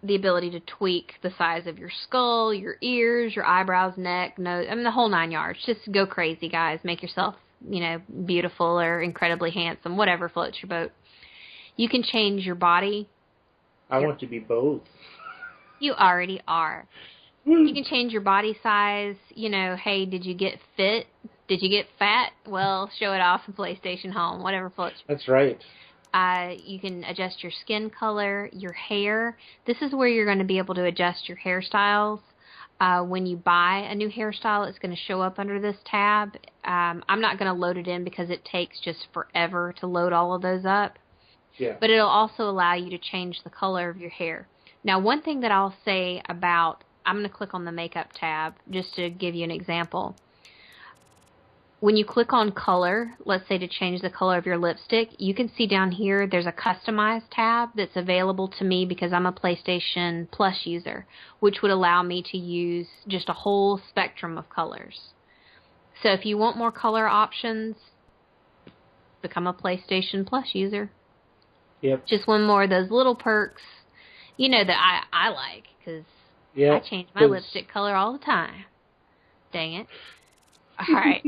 the ability to tweak the size of your skull, your ears, your eyebrows, neck, nose, I mean the whole 9 yards. Just go crazy, guys. Make yourself, beautiful or incredibly handsome, whatever floats your boat. You can change your body. I want to be both. You already are. You can change your body size. Hey, did you get fit? Did you get fat? Well, show it off in PlayStation Home, whatever floats. That's right. You can adjust your skin color, your hair. This is where you're going to be able to adjust your hairstyles. When you buy a new hairstyle, it's going to show up under this tab. I'm not going to load it in because it takes just forever to load all of those up. Yeah. But it'll also allow you to change the color of your hair. Now, one thing that I'll say about, I'm going to click on the makeup tab just to give you an example. When you click on color, let's say to change the color of your lipstick, you can see down here there's a customize tab that's available to me because I'm a PlayStation Plus user, which would allow me to use just a whole spectrum of colors. So if you want more color options, become a PlayStation Plus user. Yep. Just one more of those little perks, that I like, because I change my lipstick color all the time. Dang it. All right.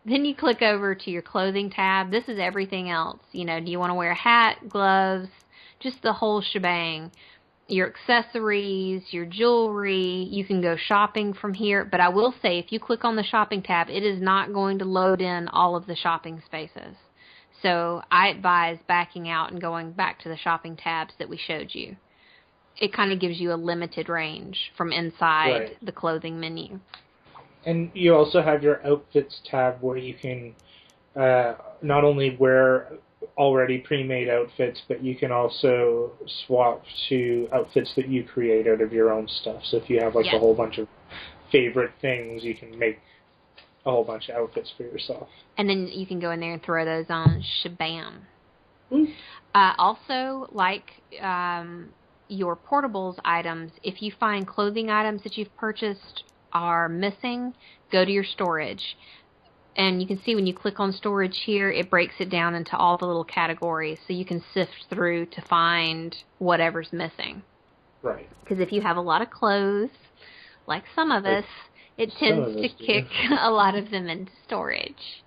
Then you click over to your clothing tab. This is everything else. Do you want to wear a hat, gloves, just the whole shebang. Your accessories, your jewelry. You can go shopping from here. But I will say, if you click on the shopping tab, it is not going to load in all of the shopping spaces. So I advise backing out and going back to the shopping tabs that we showed you. It kind of gives you a limited range from inside the clothing menu. And you also have your outfits tab where you can not only wear already pre-made outfits, but you can also swap to outfits that you create out of your own stuff. So if you have a whole bunch of favorite things, you can make a whole bunch of outfits for yourself. And then you can go in there and throw those on shabam. Also, like your portables items, if you find clothing items that you've purchased are missing, go to your storage. And you can see when you click on storage here, it breaks it down into all the little categories, so you can sift through to find whatever's missing. Right. Because if you have a lot of clothes, like some of us, it tends to kick a lot of them into storage.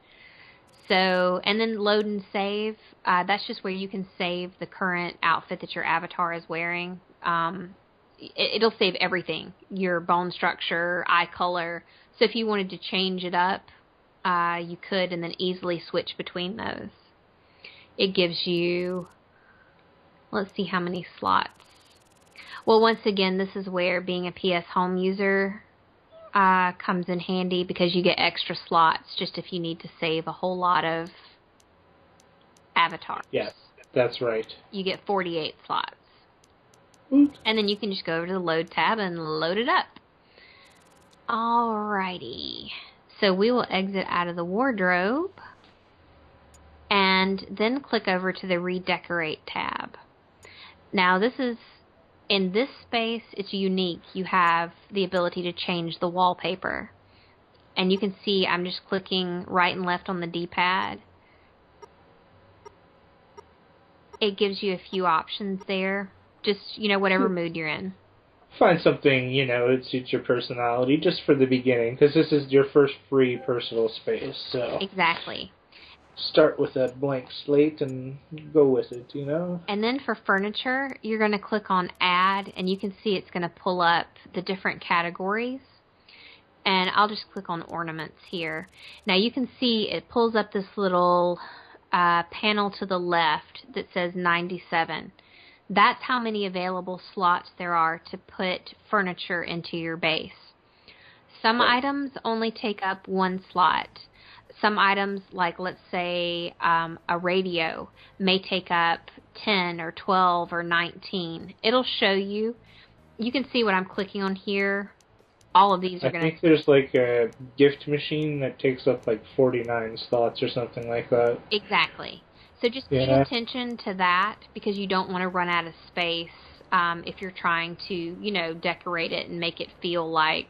So, and then load and save, that's just where you can save the current outfit that your avatar is wearing. It'll save everything, your bone structure, eye color. So if you wanted to change it up, you could, and then easily switch between those. It gives you, let's see how many slots. Well, once again, this is where being a PS Home user comes in handy, because you get extra slots just if you need to save a whole lot of avatars. Yes, that's right. You get 48 slots. And then you can just go over to the load tab and load it up. Alrighty. So we will exit out of the wardrobe and then click over to the redecorate tab. Now this is In this space, it's unique. You have the ability to change the wallpaper. And you can see I'm just clicking right and left on the D-pad. It gives you a few options there. Just, whatever mood you're in. Find something, that suits your personality just for the beginning, because this is your first free personal space, so... Exactly. Start with a blank slate and go with it, And then for furniture, you're going to click on Add, and you can see it's going to pull up the different categories. And I'll just click on Ornaments here. Now you can see it pulls up this little panel to the left that says 97. That's how many available slots there are to put furniture into your base. Some items only take up one slot. Some items, like let's say a radio, may take up 10 or 12 or 19. It'll show you. You can see what I'm clicking on here. All of these are going to... I think there's like a gift machine that takes up like 49 slots or something like that. Exactly. So just pay attention to that, because you don't want to run out of space if you're trying to, decorate it and make it feel like...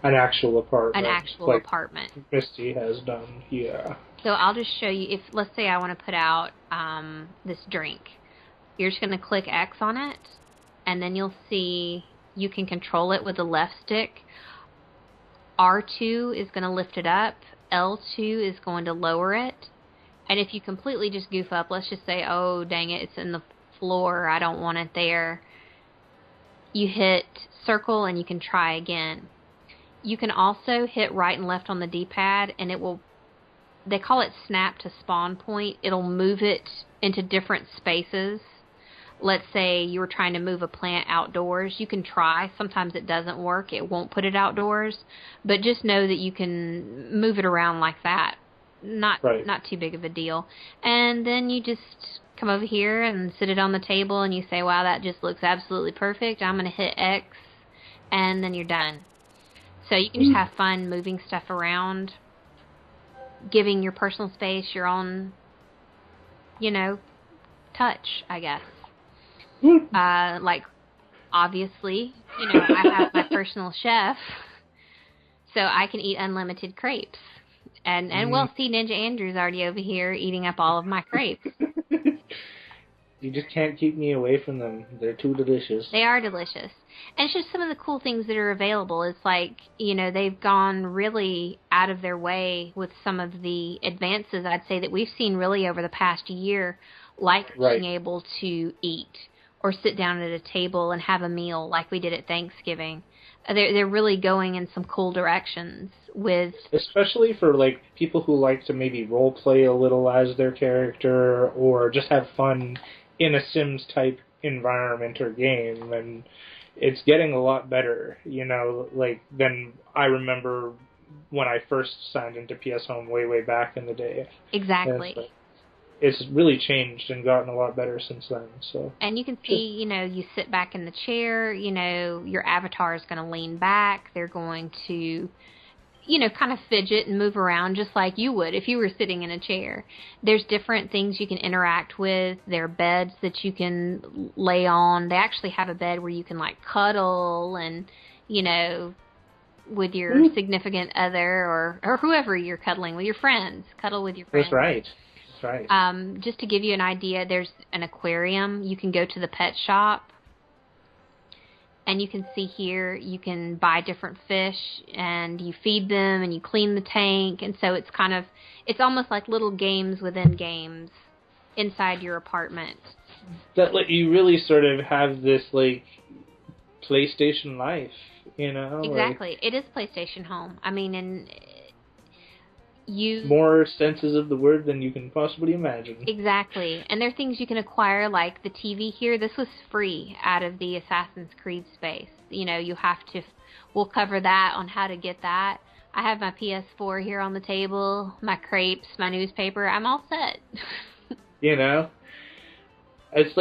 An actual apartment. An actual apartment. Misty has done, yeah. So I'll just show you, if let's say I want to put out this drink. You're just going to click X on it, and then you'll see you can control it with the left stick. R2 is going to lift it up. L2 is going to lower it. And if you completely just goof up, let's just say, oh, dang it, it's in the floor, I don't want it there. You hit circle and you can try again. You can also hit right and left on the D-pad, and it will, they call it snap to spawn point. It'll move it into different spaces. Let's say you were trying to move a plant outdoors. You can try. Sometimes it doesn't work. It won't put it outdoors. But just know that you can move it around like that. Not too big of a deal. And then you just come over here and sit it on the table, and you say, wow, that just looks absolutely perfect. I'm going to hit X, and then you're done. So you can just have fun moving stuff around, giving your personal space your own, touch, I guess. Like, obviously, I have my personal chef, so I can eat unlimited crepes. And we'll see Ninja Andrew's already over here eating up all of my crepes. You just can't keep me away from them. They're too delicious. They are delicious. And it's just some of the cool things that are available. It's like, they've gone really out of their way with some of the advances, I'd say, that we've seen really over the past year, like being able to eat or sit down at a table and have a meal like we did at Thanksgiving. They're really going in some cool directions with... Especially for, people who like to maybe role play a little as their character or just have fun in a Sims-type environment or game, and it's getting a lot better, than I remember when I first signed into PS Home way back in the day. Exactly. It's really changed and gotten a lot better since then. So. And you can see, you sit back in the chair, your avatar is going to lean back. They're going to, kind of fidget and move around just like you would if you were sitting in a chair. There's different things you can interact with. There are beds that you can lay on. They actually have a bed where you can, cuddle and, with your significant other or whoever you're cuddling with, your friends. Cuddle with your friends. That's right. Right. Just to give you an idea, there's an aquarium. You can go to the pet shop, and you can see here you can buy different fish, and you feed them, and you clean the tank, and so it's almost like little games within games inside your apartment. That you really sort of have this PlayStation life, Exactly. It is PlayStation Home. I mean, and more senses of the word than you can possibly imagine. Exactly. And there are things you can acquire, like the TV here. This was free out of the Assassin's Creed space. You have to... We'll cover that on how to get that. I have my PS4 here on the table, my crepes, my newspaper. I'm all set. It's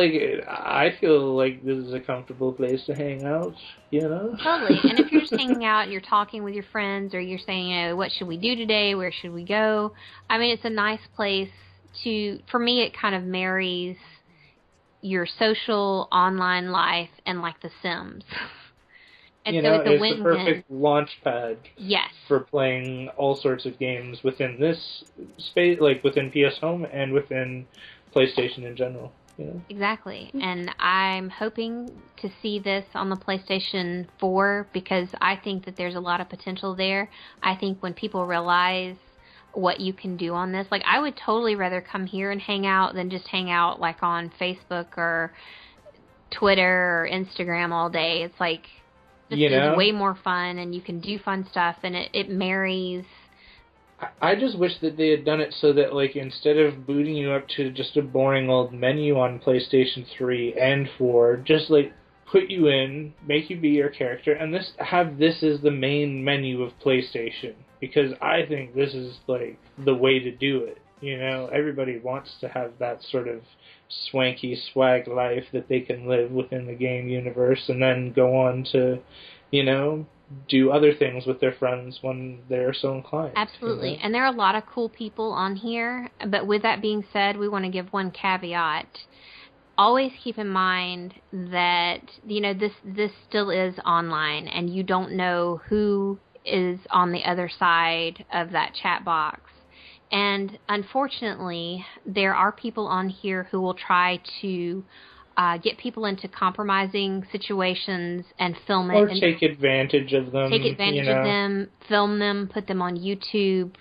I feel like this is a comfortable place to hang out, Totally. And if you're just hanging out and you're talking with your friends, or you're saying, what should we do today? Where should we go? I mean, it's a nice place for me, it kind of marries your social online life and like The Sims. And you so know, it's a it's win-win. the perfect launch pad yes. for playing all sorts of games within this space, like within PS Home and within PlayStation in general. You know? Exactly. And I'm hoping to see this on the PlayStation 4 because I think that there's a lot of potential there. I think when people realize what you can do on this, like I would totally rather come here and hang out than just hang out like on Facebook or Twitter or Instagram all day. It's like this is way more fun and you can do fun stuff and it marries. I just wish that they had done it so that, like, instead of booting you up to just a boring old menu on PlayStation 3 and 4, just, like, put you in, make you be your character, and have this as the main menu of PlayStation. Because I think this is, like, the way to do it. You know, everybody wants to have that sort of swanky swag life that they can live within the game universe and then go on to, you know, do other things with their friends when they're so inclined. Absolutely. You know? And there are a lot of cool people on here. But with that being said, we want to give one caveat. Always keep in mind that, you know, this still is online and you don't know who is on the other side of that chat box. And unfortunately, there are people on here who will try to get people into compromising situations and film it. Or take advantage of them. Take advantage of them, film them, put them on YouTube,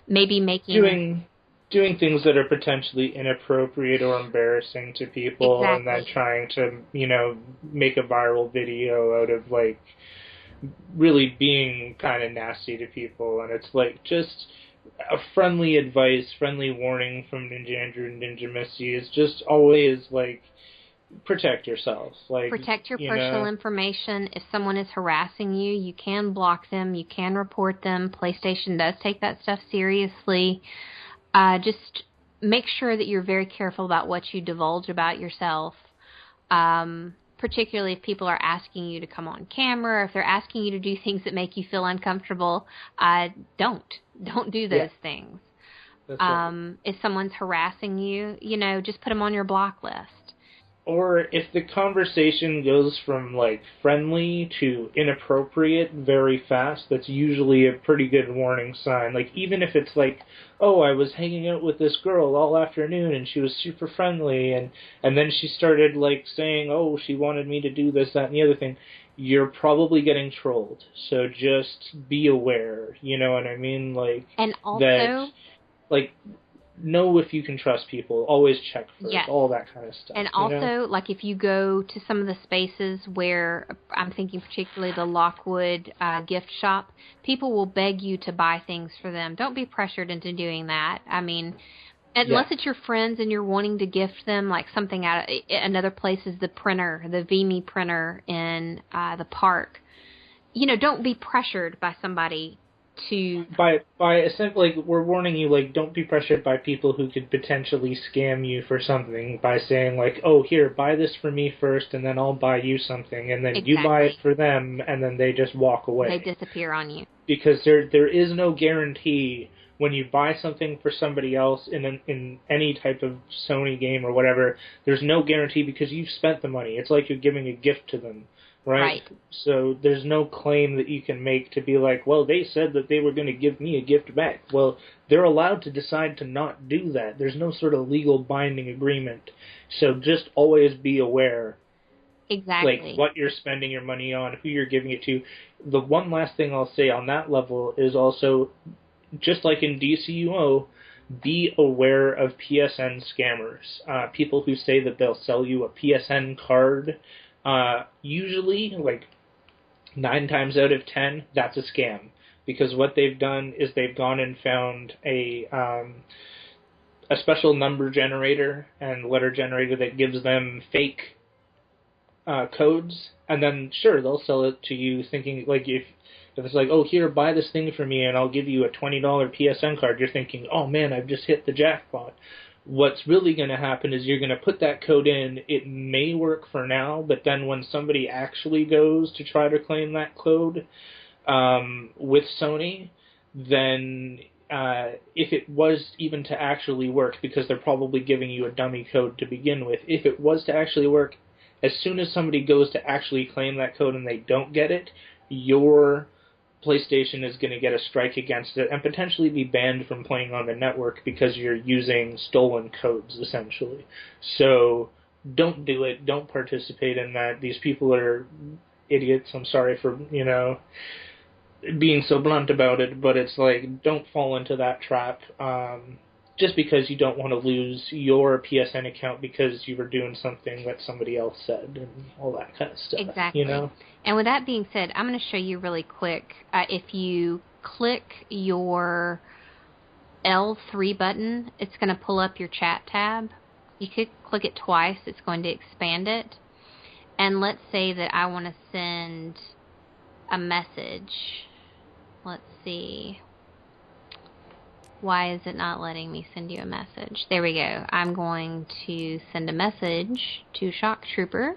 maybe making... Doing things that are potentially inappropriate or embarrassing to people, exactly. And then trying to, you know, make a viral video out of, like, really being kind of nasty to people. And it's, like, just a friendly advice, friendly warning from Ninja Andrew and Ninja Misty is just always, like, protect yourself. Like, protect your personal information. If someone is harassing you, you can block them, you can report them. PlayStation does take that stuff seriously. Just make sure that you're very careful about what you divulge about yourself, particularly if people are asking you to come on camera, or if they're asking you to do things that make you feel uncomfortable. Don't do those things. That's right. If someone's harassing you, you know, just put them on your block list. Or if the conversation goes from, like, friendly to inappropriate very fast, that's usually a pretty good warning sign. Like, even if it's like, oh, I was hanging out with this girl all afternoon and she was super friendly, and then she started, like, saying, oh, she wanted me to do this, that, and the other thing, you're probably getting trolled. So just be aware, you know what I mean? Like, and also... that, like... know if you can trust people. Always check first. Yes. All that kind of stuff. And also, like, if you go to some of the spaces where, I'm thinking particularly the Lockwood gift shop, people will beg you to buy things for them. Don't be pressured into doing that. I mean, unless it's your friends and you're wanting to gift them, like something out of another place is the printer, the VME printer in the park. You know, don't be pressured by somebody to... By essentially, like, we're warning you, like, don't be pressured by people who could potentially scam you for something by saying, like, oh, here, buy this for me first, and then I'll buy you something, and then you buy it for them, and then they just walk away. They disappear on you. Because there is no guarantee when you buy something for somebody else in any type of Sony game or whatever, there's no guarantee because you've spent the money. It's like you're giving a gift to them. Right? So there's no claim that you can make to be like, well, they said that they were going to give me a gift back. Well, they're allowed to decide to not do that. There's no sort of legal binding agreement. So just always be aware. Exactly. Like, what you're spending your money on, who you're giving it to. The one last thing I'll say on that level is also, just like in DCUO, be aware of PSN scammers. People who say that they'll sell you a PSN card. Usually, like 9 times out of 10, that's a scam. Because what they've done is they've gone and found a special number generator and letter generator that gives them fake codes, and then sure, they'll sell it to you thinking, like, if it's like, oh, here, buy this thing for me and I'll give you a $20 PSN card, you're thinking, oh man, I've just hit the jackpot. What's really going to happen is you're going to put that code in. It may work for now, but then when somebody actually goes to try to claim that code with Sony, then if it was even to actually work, because they're probably giving you a dummy code to begin with, if it was to actually work, as soon as somebody goes to actually claim that code and they don't get it, your PlayStation is going to get a strike against it and potentially be banned from playing on the network because you're using stolen codes, essentially. So don't do it. Don't participate in that. These people are idiots. I'm sorry for, being so blunt about it, but it's like, don't fall into that trap. Just because you don't want to lose your PSN account because you were doing something that somebody else said and all that kind of stuff. Exactly. And with that being said, I'm going to show you really quick. If you click your L3 button, it's going to pull up your chat tab. You could click it twice. It's going to expand it. And let's say that I want to send a message. Let's see. Why is it not letting me send you a message? There we go. I'm going to send a message to Shock Trooper.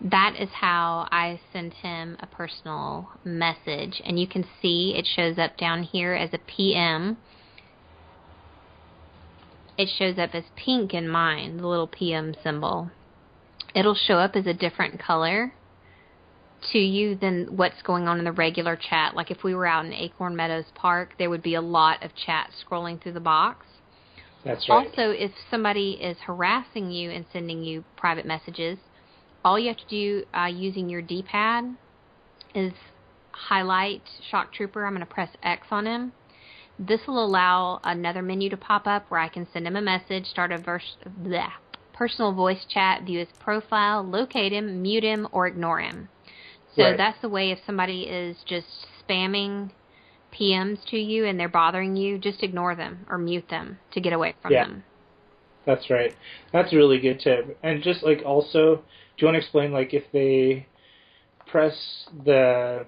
That is how I send him a personal message. And you can see it shows up down here as a PM. It shows up as pink in mine, the little PM symbol. It'll show up as a different color to you than what's going on in the regular chat. Like if we were out in Acorn Meadows Park, there would be a lot of chat scrolling through the box. That's right. Also, if somebody is harassing you and sending you private messages, all you have to do using your D-pad is highlight Shock Trooper. I'm going to press X on him. This will allow another menu to pop up where I can send him a message, start a personal voice chat, view his profile, locate him, mute him, or ignore him. So That's the way if somebody is just spamming PMs to you and they're bothering you, just ignore them or mute them to get away from them. That's right. That's a really good tip. And just also, do you want to explain if they press the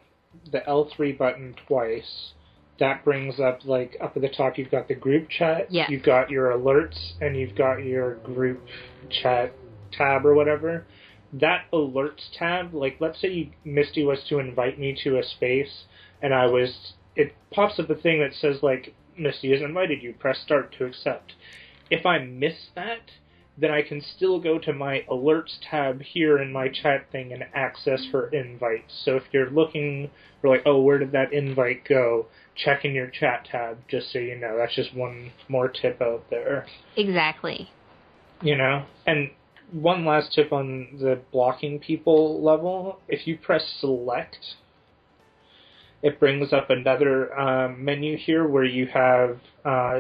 L3 button twice, that brings up up at the top you've got the group chat, you've got your alerts, and you've got your group chat tab or whatever. That alerts tab, let's say Misty was to invite me to a space, and it pops up a thing that says Misty has invited you, press start to accept. If I miss that, then I can still go to my alerts tab here in my chat thing and access her invites. So if you're looking for where did that invite go, check in your chat tab, just so you know. That's just one more tip out there. Exactly. And one last tip on the blocking people level. If you press select, it brings up another menu here where you have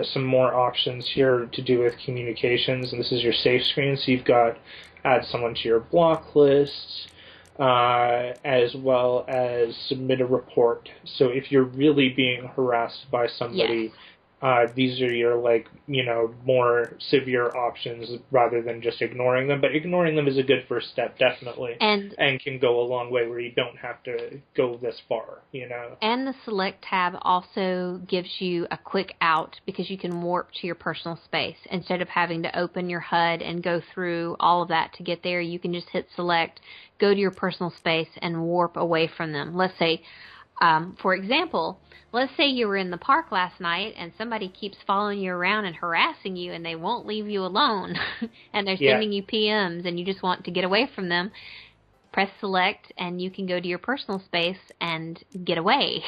some more options here to do with communications, and this is your safe screen. So you've got add someone to your block list, as well as submit a report. So if you're really being harassed by somebody, these are your more severe options rather than just ignoring them. But ignoring them is a good first step, definitely, and can go a long way where you don't have to go this far. And the select tab also gives you a quick out because you can warp to your personal space instead of having to open your HUD and go through all of that to get there. You can just hit select, go to your personal space, and warp away from them. Let's say, for example, let's say you were in the park last night and somebody keeps following you around and harassing you and they won't leave you alone and they're sending you PMs and you just want to get away from them. Press select and you can go to your personal space and get away.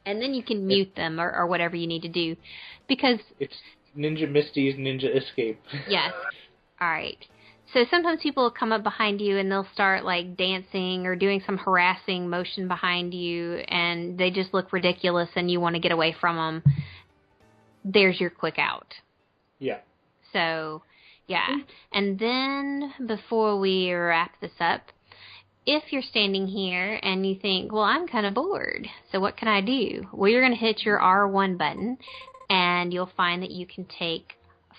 And then you can mute them or whatever you need to do, because it's Ninja Misty's Ninja Escape. Yes. All right. So sometimes people will come up behind you and they'll start dancing or doing some harassing motion behind you, and they just look ridiculous and you want to get away from them. There's your quick out. Yeah. So, yeah. And then before we wrap this up, if you're standing here and you think, well, I'm kind of bored, so what can I do? Well, you're going to hit your R1 button and you'll find that you can take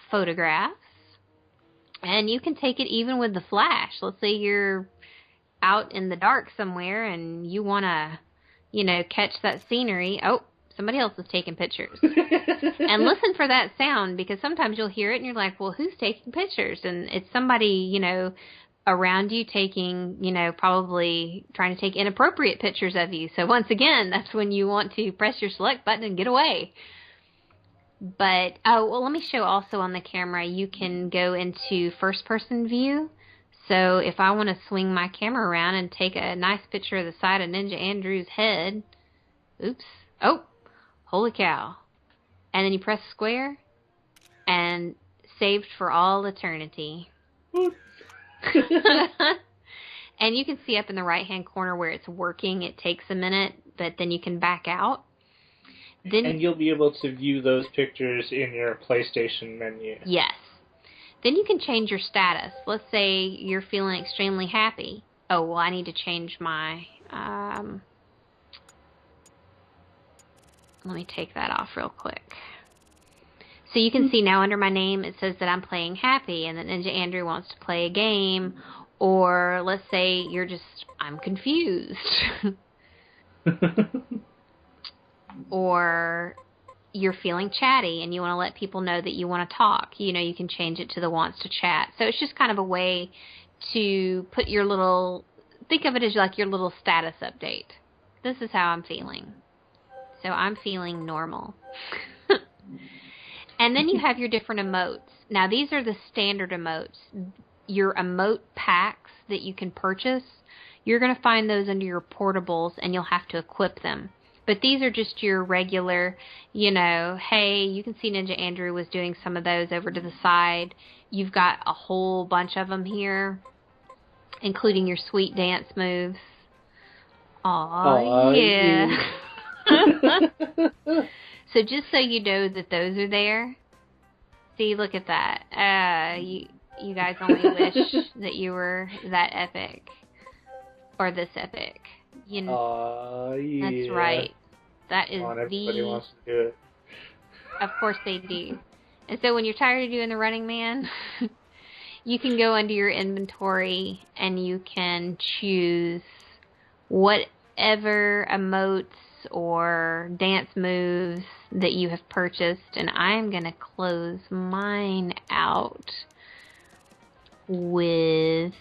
photographs. And you can take it even with the flash. Let's say you're out in the dark somewhere and you want to, catch that scenery. Oh, somebody else is taking pictures. And listen for that sound, because sometimes you'll hear it and you're like, well, who's taking pictures? And it's somebody, around you taking, probably trying to take inappropriate pictures of you. So once again, that's when you want to press your select button and get away. But, let me show also on the camera, you can go into first-person view. So if I want to swing my camera around and take a nice picture of the side of Ninja Andrew's head, oops, oh, holy cow. And then you press square, and saved for all eternity. And you can see up in the right-hand corner where it's working. It takes a minute, but then you can back out. And you'll be able to view those pictures in your PlayStation menu. Yes. Then you can change your status. Let's say you're feeling extremely happy. Oh, well, I need to change my... let me take that off real quick. So you can see now under my name it says that I'm playing happy and that Ninja Andrew wants to play a game. Or let's say you're just, I'm confused. Or you're feeling chatty and you want to let people know that you want to talk. You can change it to the wants to chat. So it's just kind of a way to put your little, think of it as like your little status update. This is how I'm feeling. So I'm feeling normal. And then you have your different emotes. Now these are the standard emotes. Your emote packs that you can purchase, you're going to find those under your portables and you'll have to equip them. But these are just your regular, hey, you can see Ninja Andrew was doing some of those over to the side. You've got a whole bunch of them here, including your sweet dance moves. Aw, yeah. So just so you know that those are there. See, look at that. You guys only wish that you were that epic. Or this epic. Yeah. That's right. That is everybody wants to do it. Of course they do. And so when you're tired of doing the Running Man, you can go under your inventory and you can choose whatever emotes or dance moves that you have purchased. And I'm going to close mine out with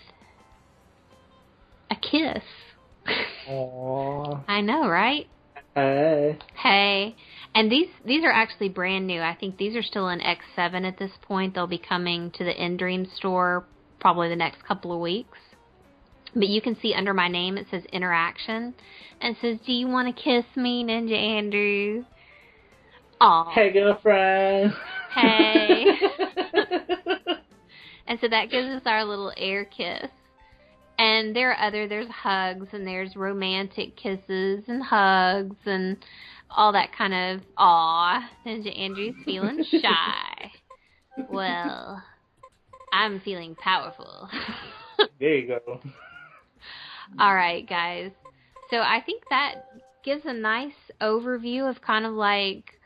a kiss. Aww. I know, right? Hey. And these are actually brand new. I think these are still in X7 at this point. They'll be coming to the Endream store probably the next couple of weeks. But you can see under my name it says interaction. And it says, do you want to kiss me, Ninja Andrew? Aw. Hey, girlfriend. Hey. And so that gives us our little air kiss. And there's hugs, and there's romantic kisses and hugs, and all that kind of, aw, Ninja Andrew's feeling shy. Well, I'm feeling powerful. There you go. All right, guys. So I think that gives a nice overview of kind of like,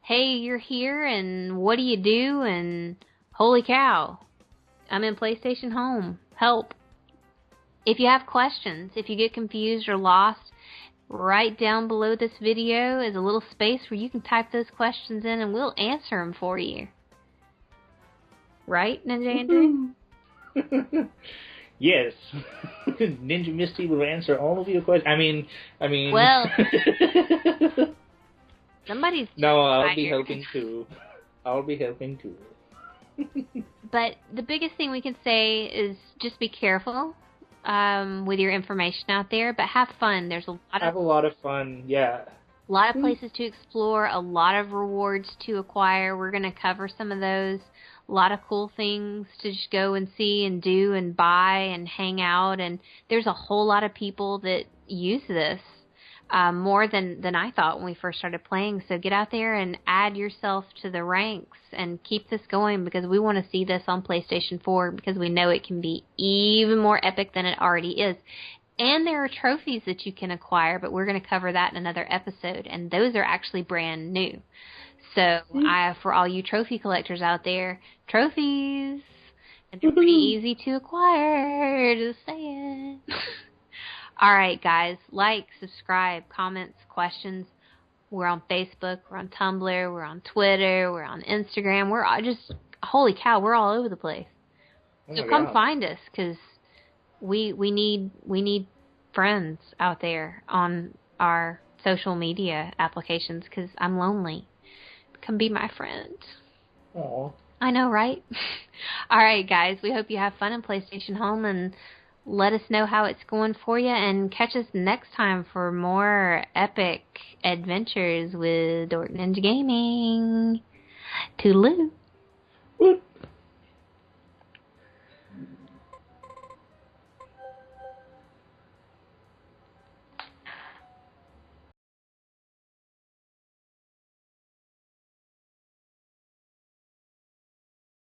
hey, you're here, and what do you do, and holy cow, I'm in PlayStation Home. Help. If you have questions, if you get confused or lost, right down below this video is a little space where you can type those questions in and we'll answer them for you. Right, Ninja Andrew? Yes. Ninja Misty will answer all of your questions. I mean... Well... somebody's... No, I'll be helping too. But the biggest thing we can say is just be careful with your information out there, but have fun. There's have a lot of fun, yeah. A lot of places to explore, a lot of rewards to acquire. We're going to cover some of those. A lot of cool things to just go and see and do and buy and hang out. And there's a whole lot of people that use this more than I thought when we first started playing. So get out there and add yourself to the ranks and keep this going, because we want to see this on PlayStation 4, because we know it can be even more epic than it already is. And there are trophies that you can acquire, but we're going to cover that in another episode, and those are actually brand new. So for all you trophy collectors out there, trophies, and they're pretty easy to acquire, just saying. All right, guys, like, subscribe, comments, questions. We're on Facebook, we're on Tumblr, we're on Twitter, we're on Instagram. We're all just, holy cow, we're all over the place. So come find us, because we need friends out there on our social media applications because I'm lonely. Come be my friend. Aw. I know, right? All right, guys. We hope you have fun in PlayStation Home, and let us know how it's going for you, and catch us next time for more epic adventures with Dork Ninja Gaming. Toodaloo. Woot.